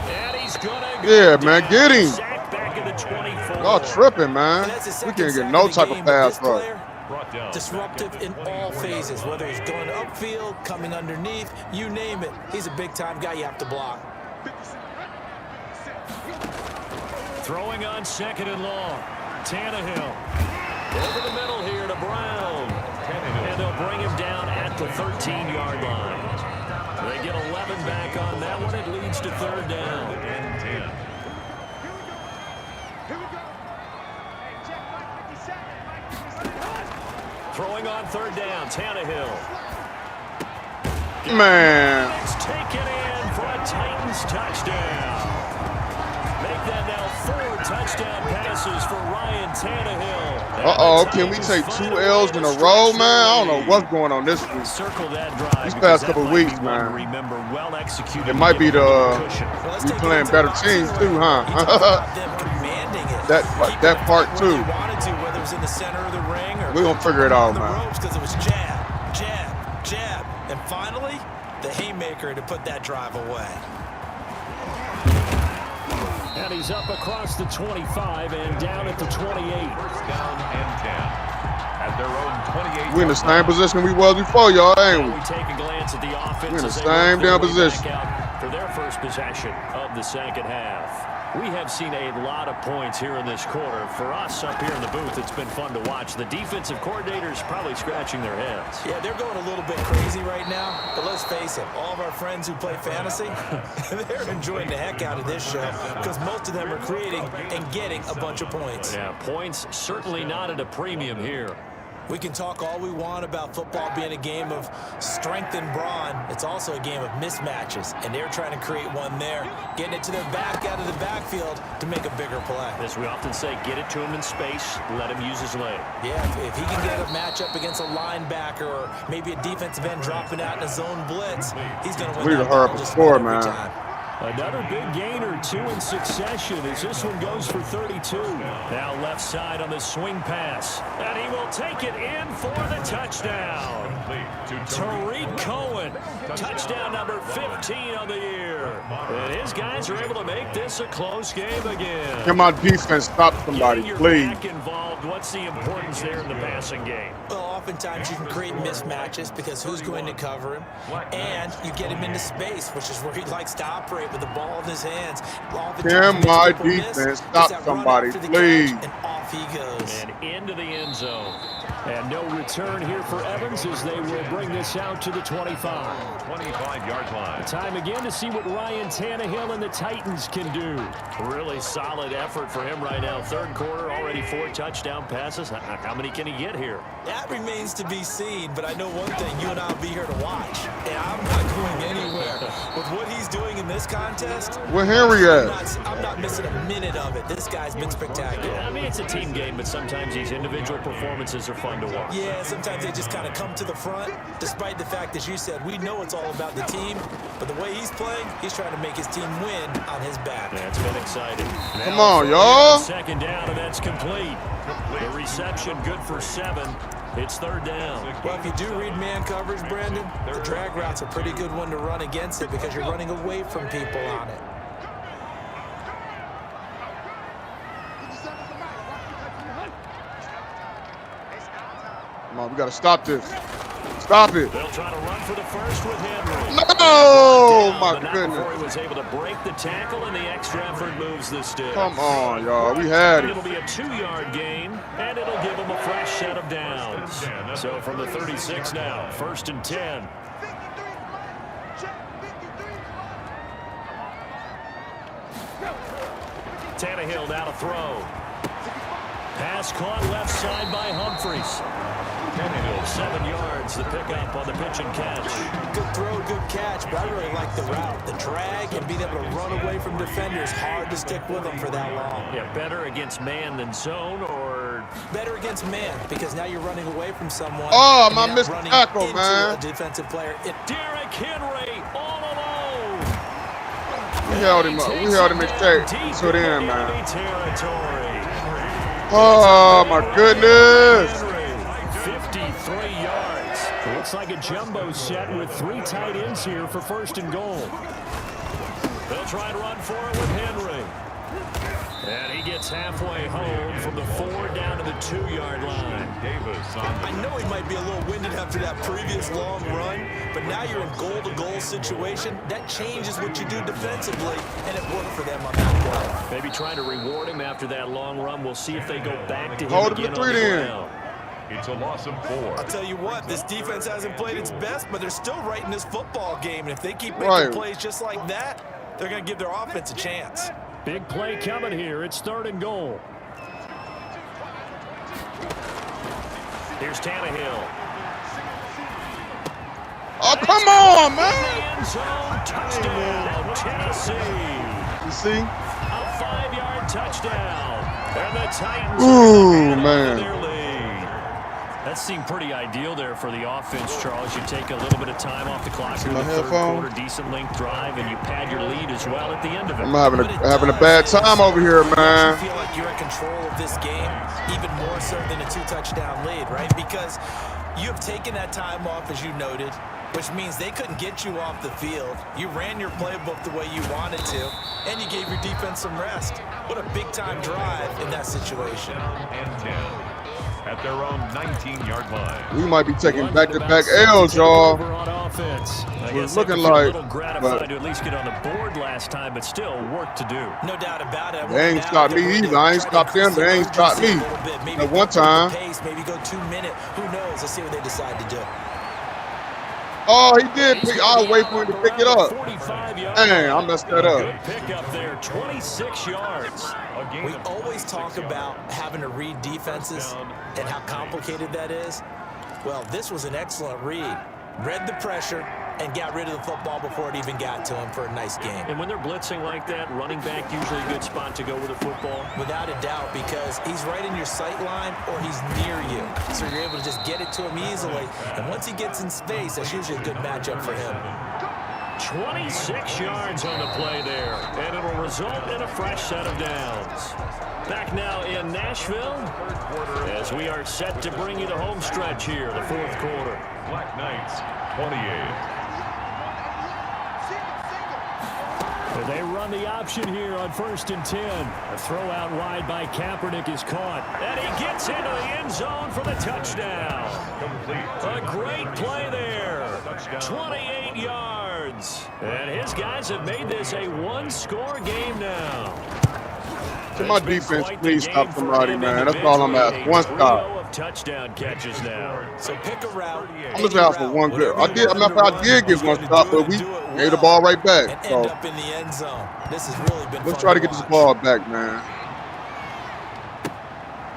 Speaker 3: And he's gonna
Speaker 1: yeah, man, get him.
Speaker 3: Back in the 24.
Speaker 1: Y'all tripping, man. We can't get no type of pass rush.
Speaker 4: Disruptive in all phases, whether he's going upfield, coming underneath, you name it. He's a big-time guy you have to block.
Speaker 3: Throwing on 2nd and long. Tannehill. Over the middle here to Brown. And they'll bring him down at the 13-yard line. They get 11 back on that one. It leads to 3rd down. And 10. Throwing on 3rd down, Tannehill.
Speaker 1: Man.
Speaker 3: It's taken in for a Titans touchdown. Make that now 4 touchdown passes for Ryan Tannehill.
Speaker 1: Uh-oh, can we take 2 L's in a row, man? I don't know what's going on this week.
Speaker 3: Circle that drive.
Speaker 1: These past couple weeks, man.
Speaker 3: Remember, well executed.
Speaker 1: It might be we playing better teams too, huh? that part too.
Speaker 4: In the center of the ring, or
Speaker 1: we're gonna figure it out, man.
Speaker 4: Because it was jab, jab, jab, and finally the haymaker to put that drive away.
Speaker 3: And he's up across the 25 and down at the 28.
Speaker 2: 1st down and 10 at their own 28.
Speaker 1: We're in the same position we was before, y'all, ain't we?
Speaker 3: We take a glance at the offense.
Speaker 1: We're in the same damn position
Speaker 3: for their first possession of the second half. We have seen a lot of points here in this quarter. For us up here in the booth, it's been fun to watch. The defensive coordinators probably scratching their heads.
Speaker 4: Yeah, they're going a little bit crazy right now. But let's face it, all of our friends who play fantasy, they're enjoying the heck out of this show because most of them are creating and getting a bunch of points.
Speaker 3: Yeah, points certainly not at a premium here.
Speaker 4: We can talk all we want about football being a game of strength and brawn. It's also a game of mismatches, and they're trying to create one there, getting it to their back out of the backfield to make a bigger play.
Speaker 3: As we often say, get it to him in space, let him use his leg.
Speaker 4: Yeah, if he can get a matchup against a linebacker or maybe a defensive end dropping out in a zone blitz, he's going to win.
Speaker 1: We need to hurry up and score, man.
Speaker 3: Another big gain or two in succession as this one goes for 32. Now left side on the swing pass. And he will take it in for the touchdown. Tariq Cohen, touchdown number 15 on the year. And his guys are able to make this a close game again.
Speaker 1: Come on, defense, stop somebody, please.
Speaker 3: Back involved. What's the importance there in the passing game?
Speaker 4: Well, oftentimes you can create mismatches because who's going to cover him, and you get him into space, which is where he likes to operate with the ball in his hands.
Speaker 1: Come on, defense, stop somebody, please.
Speaker 4: And off he goes.
Speaker 3: And into the end zone. And no return here for Evans as they will bring this out to the 25.
Speaker 2: 25-yard line.
Speaker 3: Time again to see what Ryan Tannehill and the Titans can do. Really solid effort for him right now. Third quarter, already 4 touchdown passes. How many can he get here?
Speaker 4: That remains to be seen, but I know one thing, you and I will be here to watch. And I'm not going anywhere. With what he's doing in this contest,
Speaker 1: where Henry at?
Speaker 4: I'm not missing a minute of it. This guy's been spectacular.
Speaker 3: I mean, it's a team game, but sometimes these individual performances are fun to watch.
Speaker 4: Yeah, sometimes they just kind of come to the front, despite the fact, as you said, we know it's all about the team, but the way he's playing, he's trying to make his team win on his back.
Speaker 3: That's been exciting.
Speaker 1: Come on, y'all.
Speaker 3: Second down, and that's complete. The reception good for 7. It's third down.
Speaker 4: Well, if you do read man coverage, Brandon, the drag route's a pretty good one to run against it because you're running away from people on it.
Speaker 1: Come on, we got to stop this. Stop it.
Speaker 3: They'll try to run for the first with Henry.
Speaker 1: No, my goodness.
Speaker 3: Before he was able to break the tackle, and the extra effort moves the stick.
Speaker 1: Come on, y'all. We had it.
Speaker 3: It'll be a 2-yard gain, and it'll give him a fresh set of downs. So from the 36 now, 1st and 10. Tannehill now to throw. Pass caught left side by Humphries. 7 yards, the pickup on the pitch and catch.
Speaker 4: Good throw, good catch, but I really like the route. The drag and being able to run away from defenders, hard to stick with them for that long.
Speaker 3: Yeah, better against man than zone, or?
Speaker 4: Better against man, because now you're running away from someone.
Speaker 1: Oh, my missed tackle, man.
Speaker 4: A defensive player.
Speaker 3: Derrick Henry all alone.
Speaker 1: We held him up. We held him in check to the end, man.
Speaker 3: Territory.
Speaker 1: Oh, my goodness.
Speaker 3: 53 yards. Looks like a jumbo set with 3 tight ends here for 1st and goal. They'll try to run for it with Henry. And he gets halfway home from the 4 down to the 2-yard line.
Speaker 4: I know he might be a little winded after that previous long run, but now you're in goal-to-goal situation. That changes what you do defensively, and it worked for them on that play.
Speaker 3: Maybe trying to reward him after that long run. We'll see if they go back to him
Speaker 1: Hold
Speaker 3: again
Speaker 1: him to
Speaker 3: on
Speaker 1: 3
Speaker 3: the
Speaker 1: then.
Speaker 3: ground.
Speaker 2: It's a loss of 4.
Speaker 4: I'll tell you what, this defense hasn't played its best, but they're still right in this football game. And if they keep making plays just like that, they're going to give their offense a chance.
Speaker 3: Big play coming here. It's 3rd and goal. Here's Tannehill.
Speaker 1: Oh, come on, man.
Speaker 3: End zone touchdown, Tennessee.
Speaker 1: You see?
Speaker 3: A 5-yard touchdown. And the Titans
Speaker 1: Ooh, man.
Speaker 3: their lead. That seemed pretty ideal there for the offense, Charles. You take a little bit of time off the clock in the third quarter, decent length drive, and you pad your lead as well at the end of it.
Speaker 1: I'm having a bad time over here, man.
Speaker 4: You feel like you're in control of this game, even more so than a 2-touchdown lead, right? Because you have taken that time off, as you noted, which means they couldn't get you off the field. You ran your playbook the way you wanted to, and you gave your defense some rest. What a big-time drive in that situation.
Speaker 2: And 10 at their own 19-yard line.
Speaker 1: We might be taking back-to-back L's, y'all. It's looking like,
Speaker 3: gratified to at least get on the board last time, but still work to do.
Speaker 4: No doubt about it.
Speaker 1: They ain't stopped me either. I ain't stopped them. They ain't stopped me. At one time.
Speaker 4: Maybe go 2 minutes. Who knows? Let's see what they decide to do.
Speaker 1: Oh, he did. I'll wait for him to pick it up. Dang, I messed that up.
Speaker 3: Good pick up there, 26 yards.
Speaker 4: We always talk about having to read defenses and how complicated that is. Well, this was an excellent read. Read the pressure and got rid of the football before it even got to him for a nice game.
Speaker 3: And when they're blitzing like that, running back usually a good spot to go with the football.
Speaker 4: Without a doubt, because he's right in your sight line or he's near you. So you're able to just get it to him easily. And once he gets in space, that's usually a good matchup for him.
Speaker 3: 26 yards on the play there, and it'll result in a fresh set of downs. Back now in Nashville as we are set to bring you the home stretch here, the fourth quarter.
Speaker 2: Black Knights, 28.
Speaker 3: They run the option here on 1st and 10. A throw out wide by Kaepernick is caught. And he gets into the end zone for the touchdown. A great play there. 28 yards. And his guys have made this a one-score game now.
Speaker 1: To my defense, please stop somebody, man. That's all I'm asking. One stop.
Speaker 3: Touchdown catches now.
Speaker 4: So pick a route.
Speaker 1: I'm looking out for one good. I did get one stop, but we gave the ball right back.
Speaker 4: And
Speaker 1: So
Speaker 4: end up in the end zone. This has really been
Speaker 1: let's
Speaker 4: fun
Speaker 1: try to get this
Speaker 4: watch.
Speaker 1: ball back, man.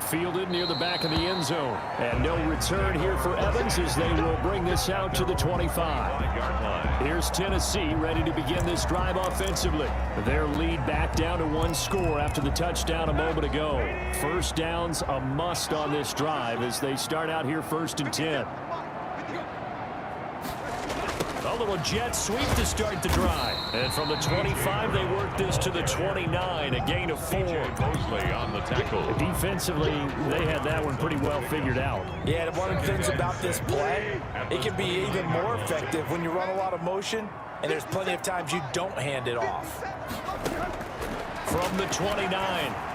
Speaker 3: Fielded near the back of the end zone. And no return here for Evans as they will bring this out to the 25. Here's Tennessee ready to begin this drive offensively. Their lead back down to one score after the touchdown a moment ago. First down's a must on this drive as they start out here 1st and 10. A little jet sweep to start the drive. And from the 25, they work this to the 29, a gain of 4.
Speaker 2: Mosley on the tackle.
Speaker 3: Defensively, they had that one pretty well figured out.
Speaker 4: Yeah, and one of the things about this play, it can be even more effective when you run a lot of motion, and there's plenty of times you don't hand it off.
Speaker 3: From the 29,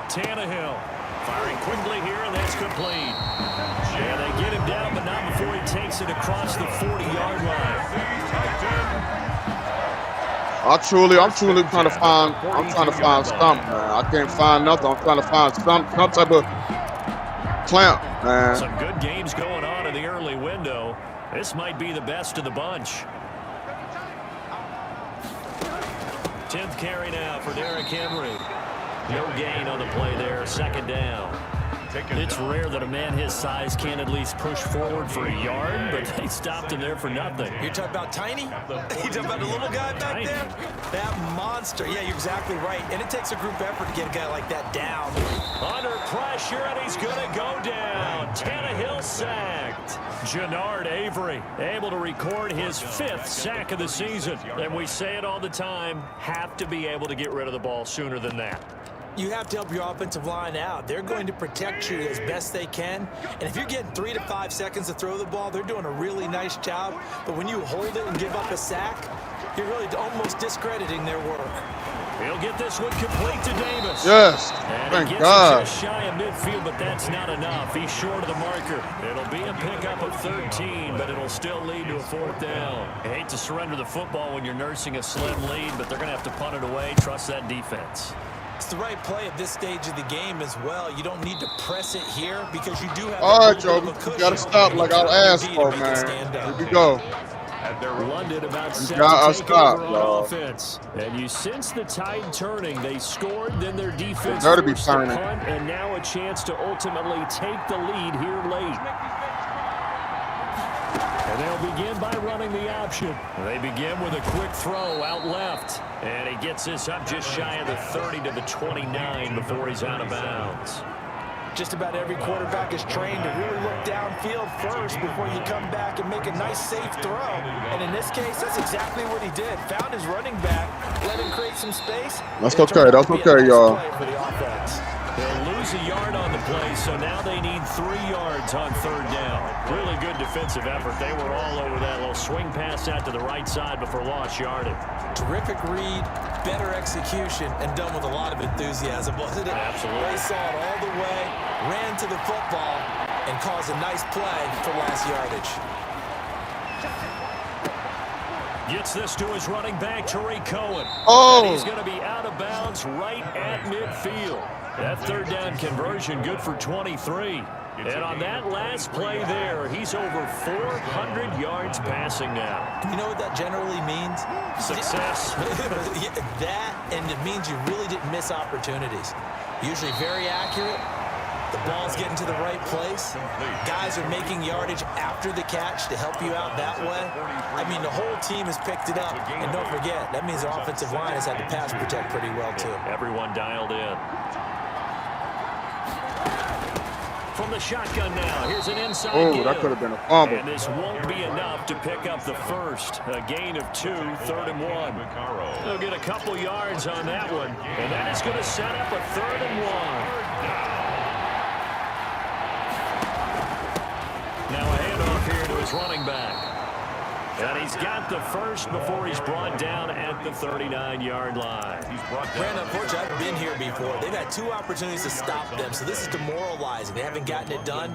Speaker 3: Tannehill firing quickly here, and that's complete. Yeah, they get him down, but not before he takes it across the 40-yard line.
Speaker 1: I'm truly trying to find something, man. I can't find nothing. I'm trying to find some type of clamp, man.
Speaker 3: Some good games going on in the early window. This might be the best of the bunch. 10th carry now for Derrick Henry. No gain on the play there, 2nd down. It's rare that a man his size can't at least push forward for a yard, but they stopped him there for nothing.
Speaker 4: You're talking about Tiny? You talking about the little guy back there? That monster. Yeah, you're exactly right. And it takes a group effort to get a guy like that down.
Speaker 3: Under pressure, and he's going to go down. Tannehill sacked. Jannard Avery able to record his 5th sack of the season. And we say it all the time, have to be able to get rid of the ball sooner than that.
Speaker 4: You have to help your offensive line out. They're going to protect you as best they can. And if you're getting 3 to 5 seconds to throw the ball, they're doing a really nice job. But when you hold it and give up a sack, you're really almost discrediting their work.
Speaker 3: He'll get this one complete to Davis.
Speaker 1: Yes,
Speaker 3: And
Speaker 1: thank
Speaker 3: he gets
Speaker 1: God.
Speaker 3: it just shy of midfield, but that's not enough. He's short of the marker. It'll be a pickup of 13, but it'll still lead to a 4th down. I hate to surrender the football when you're nursing a slim lead, but they're going to have to punt it away. Trust that defense.
Speaker 4: It's the right play at this stage of the game as well. You don't need to press it here because you do have
Speaker 1: All
Speaker 4: a
Speaker 1: right,
Speaker 4: little
Speaker 1: Joe,
Speaker 4: bit of a
Speaker 1: you
Speaker 4: cushion.
Speaker 1: gotta stop like I asked for,
Speaker 4: Make it
Speaker 1: man.
Speaker 4: stand up.
Speaker 1: Here we go.
Speaker 3: London about set
Speaker 1: gotta
Speaker 3: to take
Speaker 1: stop,
Speaker 3: over on
Speaker 1: y'all.
Speaker 3: offense. And you sense the tide turning. They scored, then their defense
Speaker 1: Better be
Speaker 3: forced the
Speaker 1: turning.
Speaker 3: punt, and now a chance to ultimately take the lead here late. And they'll begin by running the option. They begin with a quick throw out left. And he gets this up just shy of the 30 to the 29 before he's out of bounds.
Speaker 4: Just about every quarterback is trained to really look downfield first before you come back and make a nice, safe throw. And in this case, that's exactly what he did. Found his running back, let him create some space.
Speaker 1: That's
Speaker 4: It turned
Speaker 1: okay.
Speaker 4: out
Speaker 1: That's
Speaker 4: to be a
Speaker 1: okay,
Speaker 4: nice
Speaker 1: y'all.
Speaker 4: play for the offense.
Speaker 3: They'll lose a yard on the play, so now they need 3 yards on 3rd down. Really good defensive effort. They were all over that little swing pass out to the right side before lost yardage.
Speaker 4: Terrific read, better execution, and done with a lot of enthusiasm, wasn't it?
Speaker 3: Absolutely.
Speaker 4: They saw it all the way, ran to the football, and caused a nice play for last yardage.
Speaker 3: Gets this to his running back, Tariq Cohen.
Speaker 1: Oh.
Speaker 3: And he's going to be out of bounds right at midfield. That 3rd down conversion good for 23. And on that last play there, he's over 400 yards passing now.
Speaker 4: You know what that generally means?
Speaker 3: Success.
Speaker 4: Yeah, that, and it means you really didn't miss opportunities. Usually very accurate. The ball's getting to the right place. Guys are making yardage after the catch to help you out that way. I mean, the whole team has picked it up. And don't forget, that means the offensive line has had to pass protect pretty well, too.
Speaker 3: Everyone dialed in. From the shotgun now, here's an inside
Speaker 1: Oh,
Speaker 3: give.
Speaker 1: that could have been a fumble.
Speaker 3: And this won't be enough to pick up the first. A gain of 2, 3rd and 1. They'll get a couple yards on that one. And that is going to set up a 3rd and 1. Now a handoff here to his running back. And he's got the first before he's brought down at the 39-yard line.
Speaker 4: Brandon, unfortunately, I've been here before. They've had 2 opportunities to stop them, so this is demoralizing. They haven't gotten it done.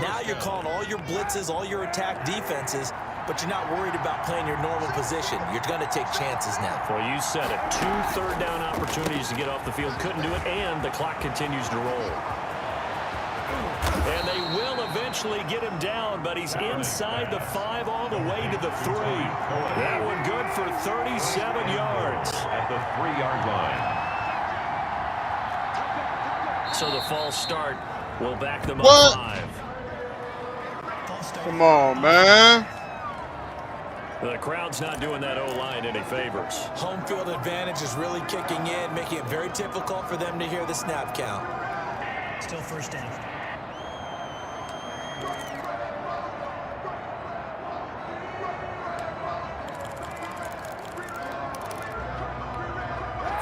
Speaker 4: Now you're calling all your blitzes, all your attack defenses, but you're not worried about playing your normal position. You're going to take chances now.
Speaker 3: Well, you said it. 2 third-down opportunities to get off the field. Couldn't do it, and the clock continues to roll. And they will eventually get him down, but he's inside the 5 all the way to the 3. That one good for 37 yards.
Speaker 2: At the 3-yard line.
Speaker 3: So the false start will back them
Speaker 1: What?
Speaker 3: up 5.
Speaker 1: Come on, man.
Speaker 3: The crowd's not doing that O-line any favors.
Speaker 4: Home field advantage is really kicking in, making it very difficult for them to hear the snap count.
Speaker 5: Still first down.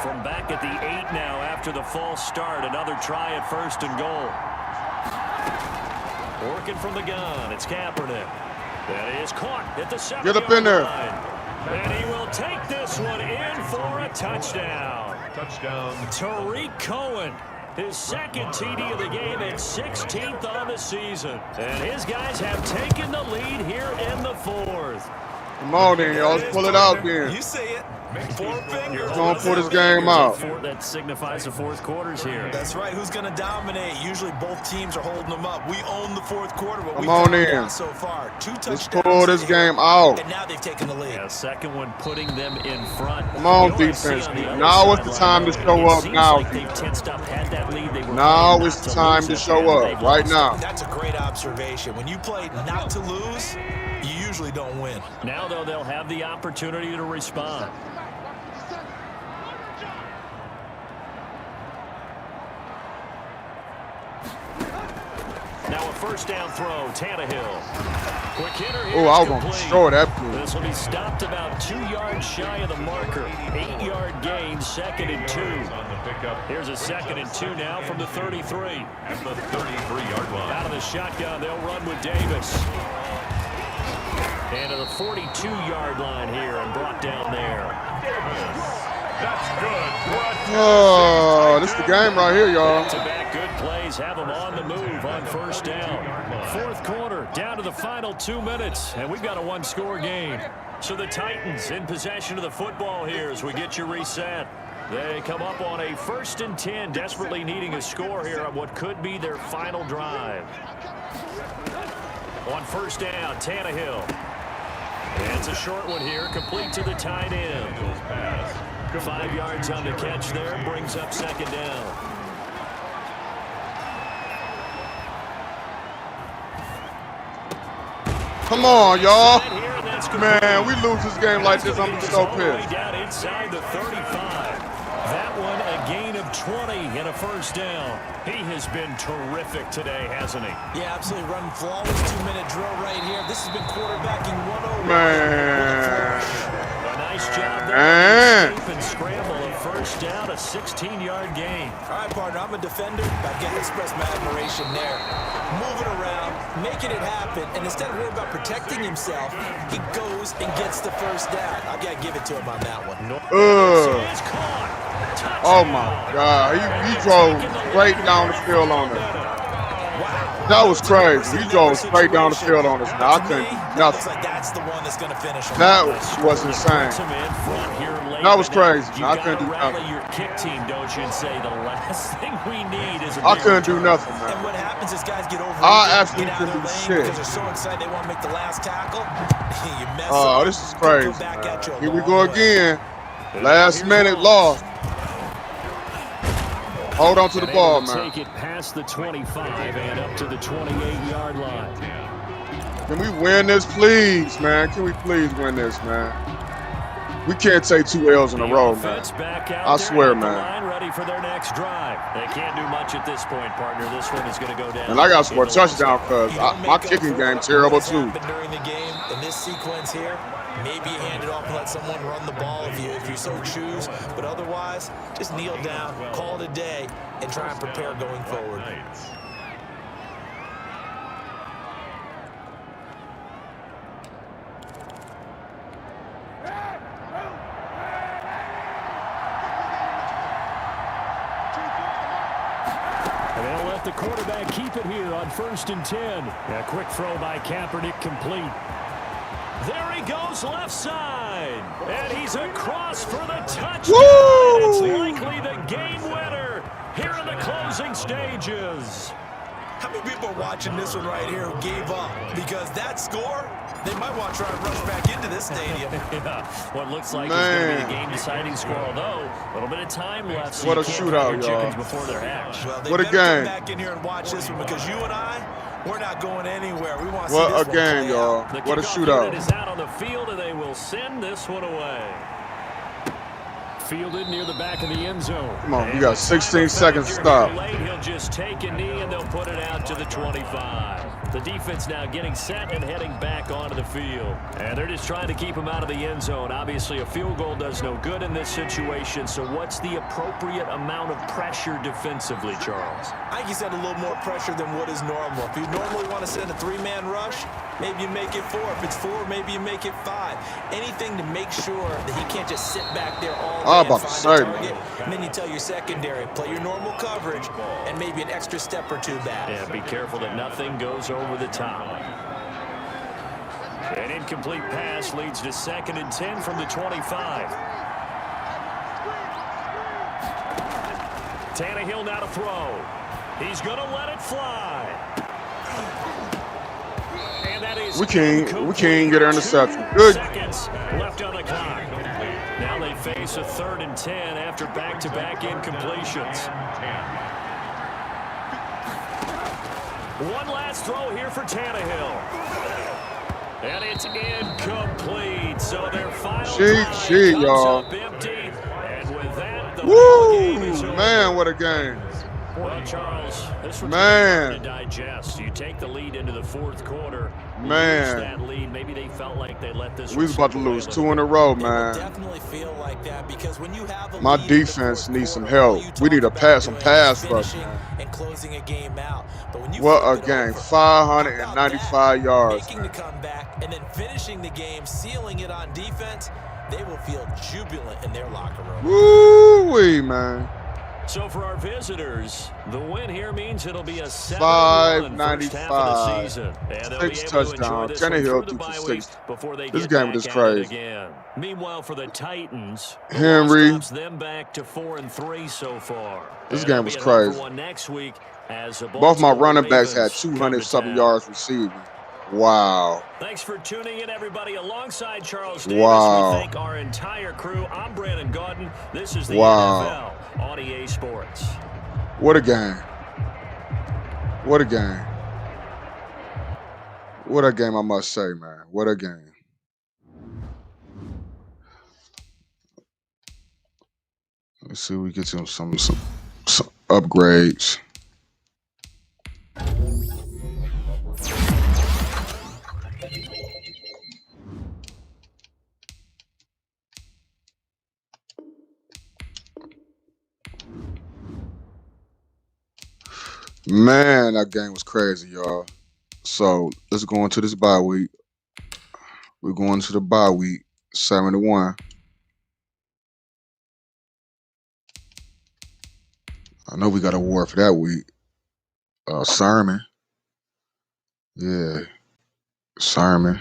Speaker 3: From back at the 8 now after the false start. Another try at 1st and goal. Working from the gun. It's Kaepernick. That is caught at the 7-yard line.
Speaker 1: Get up in there.
Speaker 3: And he will take this one in for a touchdown.
Speaker 2: Touchdown.
Speaker 3: Tariq Cohen. His 2nd TD of the game and 16th on the season. And his guys have taken the lead here in the 4th.
Speaker 1: Come on, then, y'all. Let's pull it out, then.
Speaker 4: You see it. 4 fingers.
Speaker 1: We're going to pull this game out.
Speaker 3: That signifies the 4th quarters here.
Speaker 4: That's right. Who's going to dominate? Usually both teams are holding them up. We own the 4th quarter, but
Speaker 1: Come
Speaker 4: we've
Speaker 1: on
Speaker 4: found
Speaker 1: in.
Speaker 4: one so far. 2 touchdowns.
Speaker 1: Let's pull this game out.
Speaker 4: And now they've taken the lead.
Speaker 3: Yeah, second one putting them in front.
Speaker 1: Come on,
Speaker 3: You know what I
Speaker 1: defense.
Speaker 3: see on the other
Speaker 1: Now is the time to
Speaker 3: sideline,
Speaker 1: show
Speaker 3: it
Speaker 1: up
Speaker 3: seems
Speaker 1: now.
Speaker 3: like they've tensed up, had that lead. They were
Speaker 1: Now
Speaker 3: playing
Speaker 1: is
Speaker 3: not
Speaker 1: the time
Speaker 3: lose
Speaker 1: to
Speaker 3: at
Speaker 1: show
Speaker 3: the end,
Speaker 1: up.
Speaker 3: they've
Speaker 1: Right
Speaker 3: lost.
Speaker 1: now.
Speaker 4: That's a great observation. When you play not to lose, you usually don't win.
Speaker 3: Now, though, they'll have the opportunity to respond. Now a first down throw, Tannehill. Quick hitter here.
Speaker 1: Oh, I was going to destroy that play.
Speaker 3: This will be stopped about 2 yards shy of the marker. 8-yard gain, 2nd and 2. Here's a 2nd and 2 now from the 33.
Speaker 2: At the 33-yard line.
Speaker 3: Out of the shotgun, they'll run with Davis. And to the 42-yard line here and brought down there.
Speaker 2: That's good.
Speaker 1: Oh, this is the game right here, y'all.
Speaker 3: Back-to-back good plays have them on the move on first down. 4th quarter, down to the final 2 minutes, and we've got a 1-score game. So the Titans in possession of the football here as we get you reset. They come up on a 1st and 10, desperately needing a score here on what could be their final drive. On first down, Tannehill. And it's a short one here, complete to the tight end. 5 yards on the catch there, brings up 2nd down.
Speaker 1: Come on, y'all.
Speaker 3: Here, that's
Speaker 1: Man, we lose this game like this, I'm so
Speaker 3: all the way
Speaker 1: pissed.
Speaker 3: down inside the 35. That one a gain of 20 and a first down. He has been terrific today, hasn't he?
Speaker 4: Yeah, absolutely. Running flawless 2-minute drill right here. This has been quarterbacking 101.
Speaker 1: Man.
Speaker 3: A nice job there.
Speaker 1: Man.
Speaker 3: Escape and scramble. A first down, a 16-yard gain.
Speaker 4: All right, partner, I'm a defender. I get to express my admiration there. Moving around, making it happen, and instead of worrying about protecting himself, he goes and gets the first down. I've got to give it to him on that one.
Speaker 3: It's caught.
Speaker 1: Oh, my God. He drove straight down the field on us. That was crazy. He drove straight down the field on us. Now, I couldn't do
Speaker 4: Looks
Speaker 1: nothing.
Speaker 4: like that's the one that's going to finish him.
Speaker 1: That was insane. That was crazy. I couldn't do
Speaker 3: rally
Speaker 1: nothing.
Speaker 3: your kick team, don't you, and say the last thing we need is a
Speaker 1: I
Speaker 3: big
Speaker 1: couldn't do
Speaker 3: return.
Speaker 1: nothing,
Speaker 4: And
Speaker 1: man.
Speaker 4: what happens is guys get over
Speaker 1: I absolutely
Speaker 4: get out of
Speaker 1: couldn't
Speaker 4: their
Speaker 1: do
Speaker 4: lane
Speaker 1: shit.
Speaker 4: because they're so excited they want to make the last tackle. You mess
Speaker 1: Oh,
Speaker 4: up,
Speaker 1: this is
Speaker 4: they'll
Speaker 1: crazy,
Speaker 4: come back at you a
Speaker 1: man. Here we
Speaker 4: long
Speaker 1: go
Speaker 4: way.
Speaker 1: again. Last minute loss. Hold on to the
Speaker 3: And
Speaker 1: ball,
Speaker 3: able to
Speaker 1: man.
Speaker 3: Take it past the 25 and up to the 28-yard line.
Speaker 1: Can we win this, please, man? Can we please win this, man? We can't take 2 L's in a
Speaker 3: The
Speaker 1: row, man.
Speaker 3: offense back out
Speaker 1: I
Speaker 3: there
Speaker 1: swear,
Speaker 3: at the
Speaker 1: man.
Speaker 3: line, ready for their next drive. They can't do much at this point, partner. This one is going to go down.
Speaker 1: And I got to score a
Speaker 3: in the
Speaker 1: touchdown because
Speaker 4: You don't
Speaker 1: my
Speaker 4: make up
Speaker 1: kicking
Speaker 4: for
Speaker 1: game
Speaker 4: what
Speaker 1: terrible
Speaker 4: has
Speaker 1: too.
Speaker 4: happened during the game. In this sequence here, maybe you hand it off and let someone run the ball if you so choose. But otherwise, just kneel down, call it a day, and try and prepare going forward.
Speaker 3: And they'll let the quarterback keep it here on 1st and 10. A quick throw by Kaepernick complete. There he goes left side. And he's across for the touchdown.
Speaker 1: Woo!
Speaker 3: It's likely the game winner here in the closing stages.
Speaker 4: How many people are watching this one right here who gave up? Because that score, they might want to try and rush back into this stadium.
Speaker 3: Yeah, what looks like is going to be the game-deciding score, although a little bit of time left, so
Speaker 1: What
Speaker 3: you
Speaker 1: a
Speaker 3: can't
Speaker 1: shootout,
Speaker 3: count your chickens
Speaker 1: y'all.
Speaker 3: before they're hatched.
Speaker 4: Well, they
Speaker 1: What a
Speaker 4: better come
Speaker 1: game.
Speaker 4: back in here and watch this one because you and I, we're not going anywhere. We want to see
Speaker 1: What
Speaker 4: this
Speaker 1: a
Speaker 4: one
Speaker 1: game,
Speaker 4: play
Speaker 1: y'all.
Speaker 4: out.
Speaker 3: The
Speaker 1: What a
Speaker 3: kickoff unit is
Speaker 1: shootout.
Speaker 3: out on the field, and they will send this one away. Fielded near the back of the end zone.
Speaker 1: Come on, we got 16 seconds to stop.
Speaker 3: Late, he'll just take a knee, and they'll put it out to the 25. The defense now getting set and heading back onto the field. And they're just trying to keep him out of the end zone. Obviously, a field goal does no good in this situation, so what's the appropriate amount of pressure defensively, Charles?
Speaker 4: I think he's had a little more pressure than what is normal. If you normally want to send a 3-man rush, maybe you make it 4. If it's 4, maybe you make it 5. Anything to make sure that he can't just sit back there all day
Speaker 1: I'm
Speaker 4: and
Speaker 1: about to
Speaker 4: find
Speaker 1: say,
Speaker 4: a target. And then you tell your secondary, play your normal coverage and maybe an extra step or 2 back.
Speaker 3: Yeah, be careful that nothing goes over the top. An incomplete pass leads to 2nd and 10 from the 25. Tannehill now to throw. He's going to let it fly. And that is
Speaker 1: We can't get an interception.
Speaker 3: 2
Speaker 1: Good.
Speaker 3: seconds left on the clock. Now they face a 3rd and 10 after back-to-back incompletions. One last throw here for Tannehill. And it's incomplete. So their final drive comes
Speaker 1: y'all.
Speaker 3: up empty. And with that, the
Speaker 1: Woo!
Speaker 3: game is over.
Speaker 1: Man, what a game.
Speaker 3: Well, Charles, this one's
Speaker 1: Man.
Speaker 3: hard to digest. You take the lead into the 4th quarter.
Speaker 1: Man.
Speaker 3: Lose that lead. Maybe they felt like they let this
Speaker 1: We was about to lose 2 in a row, man.
Speaker 4: Definitely feel like that because when you have a
Speaker 1: My
Speaker 4: lead in the
Speaker 1: defense
Speaker 4: 4th
Speaker 1: needs some
Speaker 4: quarter, all
Speaker 1: help.
Speaker 4: you
Speaker 1: We
Speaker 4: talk
Speaker 1: need to
Speaker 4: about
Speaker 1: pass some
Speaker 4: doing
Speaker 1: pass
Speaker 4: is
Speaker 1: rush,
Speaker 4: finishing
Speaker 1: man.
Speaker 4: and closing a game out. But when you
Speaker 1: What
Speaker 4: flip
Speaker 1: a
Speaker 4: it
Speaker 1: game.
Speaker 4: over,
Speaker 1: 595 yards,
Speaker 4: making the comeback and then finishing the game, sealing it on defense, they will feel jubilant in their locker room.
Speaker 1: Woo-wee, man.
Speaker 3: So for our visitors, the win here means it'll be a 7-1 first half of the
Speaker 1: 595.
Speaker 3: season. And they'll be
Speaker 1: 6
Speaker 3: able to enjoy
Speaker 1: touchdowns.
Speaker 3: this one
Speaker 1: Tannehill
Speaker 3: through the
Speaker 1: threw for
Speaker 3: bye
Speaker 1: 6.
Speaker 3: week before they
Speaker 1: This
Speaker 3: get
Speaker 1: game
Speaker 3: back
Speaker 1: was
Speaker 3: at it
Speaker 1: crazy.
Speaker 3: again. Meanwhile, for the Titans, the
Speaker 1: Henry.
Speaker 3: loss drops them back to 4-3 so far.
Speaker 1: This
Speaker 3: And
Speaker 1: game
Speaker 3: they'll
Speaker 1: was
Speaker 3: be at home for
Speaker 1: crazy.
Speaker 3: one next week as the
Speaker 1: Both my
Speaker 3: Baltimore
Speaker 1: running backs had
Speaker 3: Ravens come
Speaker 1: 200-something
Speaker 3: to town.
Speaker 1: yards receiving. Wow.
Speaker 3: Thanks for tuning in, everybody. Alongside Charles Davis,
Speaker 1: Wow.
Speaker 3: we thank our entire crew. I'm Brandon Gaudin. This is the
Speaker 1: Wow.
Speaker 3: NFL on EA Sports.
Speaker 1: What a game. What a game. What a game, I must say, man. What a game. Let's see if we get some upgrades. Man, that game was crazy, y'all. So let's go into this bye week. We're going to the bye week, 7-1. I know we got a award for that week. Sermon. Yeah. Sermon.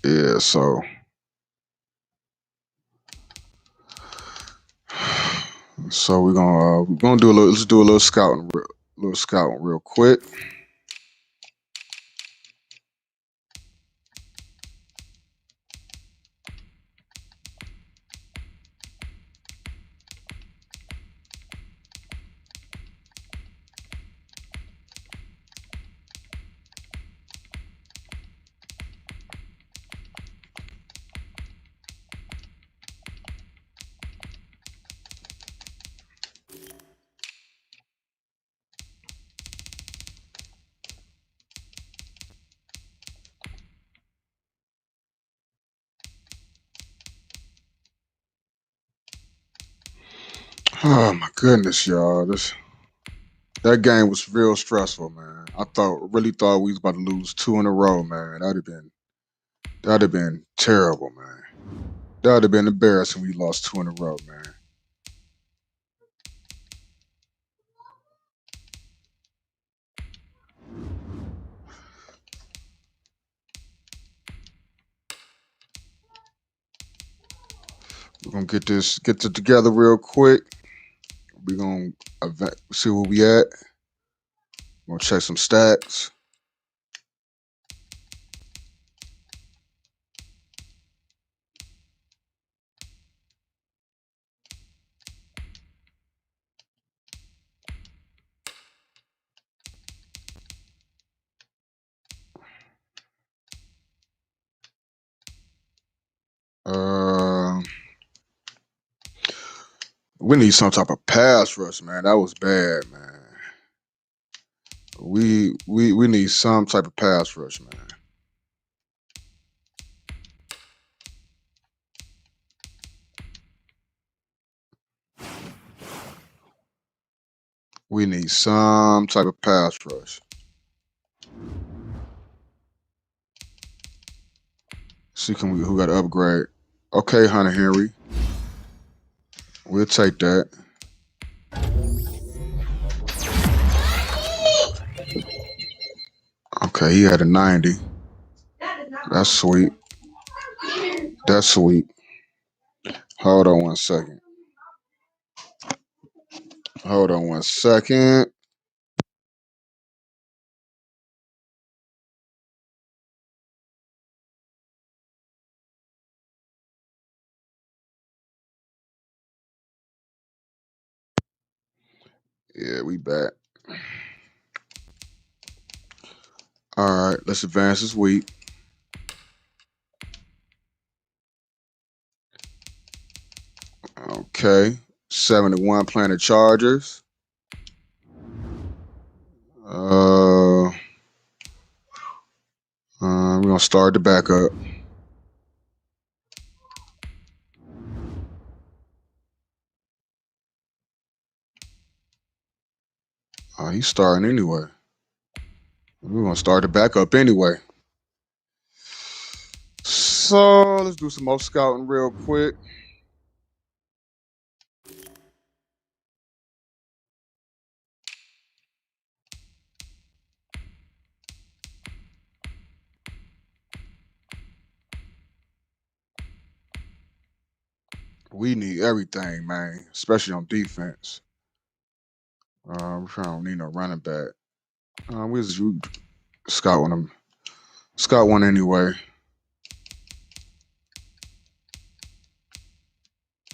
Speaker 1: Yeah, so we're gonna do a little. Let's do a little scouting, real quick. Oh my goodness, y'all! That game was real stressful, man. I really thought we was about to lose 2 in a row, man. That'd have been terrible, man. That'd have been embarrassing. We lost 2 in a row, man. We're gonna get it together real quick. We're gonna see where we at. We're gonna check some stats. Uh, we need some type of pass rush, man. That was bad, man. We need some type of pass rush, man. We need some type of pass rush. See, who got to upgrade? Okay, Hunter Henry. We'll take that. Okay, he had a 90. That's sweet. That's sweet. Hold on 1 second. Hold on 1 second. Yeah, we back. All right, let's advance this week. Okay, 71 playing the Chargers. We're gonna start the backup. He's starting anyway. We're gonna start the backup anyway. So let's do some more scouting real quick. We need everything, man, especially on defense. We don't need no running back. We just scout one. Scout one anyway.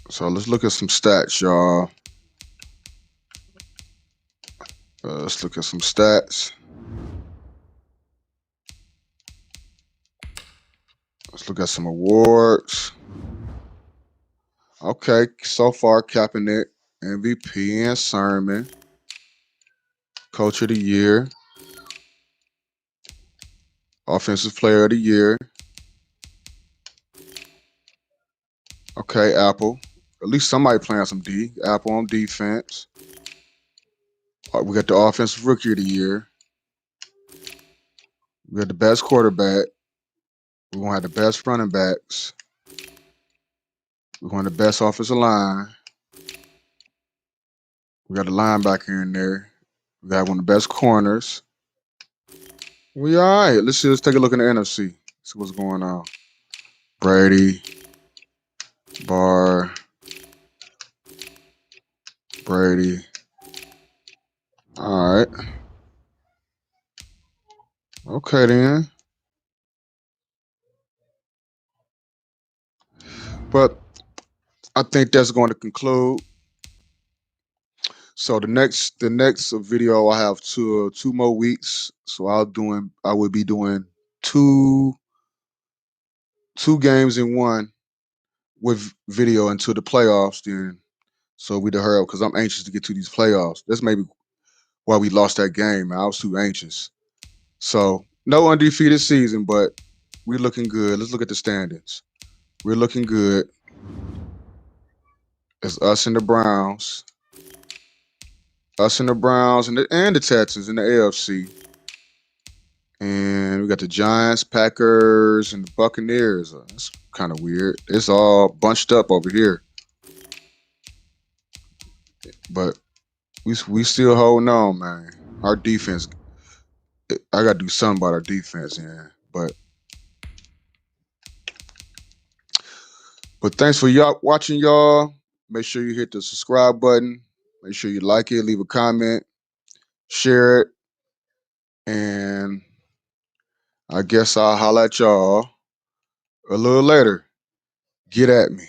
Speaker 1: So let's look at some stats, y'all. Let's look at some stats. Let's look at some awards. Okay, so far Kaepernick, MVP and Sermon, Coach of the Year, Offensive Player of the Year. Okay, Apple. At least somebody playing some D. Apple on defense. We got the Offensive Rookie of the Year. We got the best quarterback. We're going to have the best running backs. We're going to have the best offensive line. We got a linebacker in there. We got one of the best corners. We all right. Let's take a look in the NFC. See what's going on. Brady, Barr, Brady. All right. Okay then. But I think that's going to conclude. So the next video I have two more weeks. So I will be doing two games in one with video until the playoffs. Then so we to hurry up because I'm anxious to get to these playoffs. That's maybe why we lost that game. Man. I was too anxious. So no undefeated season, but we're looking good. Let's look at the standings. We're looking good. It's us and the Browns. us and the Browns and the Texans in the AFC. And we got the Giants, Packers, and the Buccaneers. That's kind of weird. It's all bunched up over here. But we still holding on, man. Our defense, I got to do something about our defense, yeah. But thanks for y'all watching, y'all. Make sure you hit the subscribe button. Make sure you like it, leave a comment, share it, and I guess I'll holler at y'all a little later. Get at me.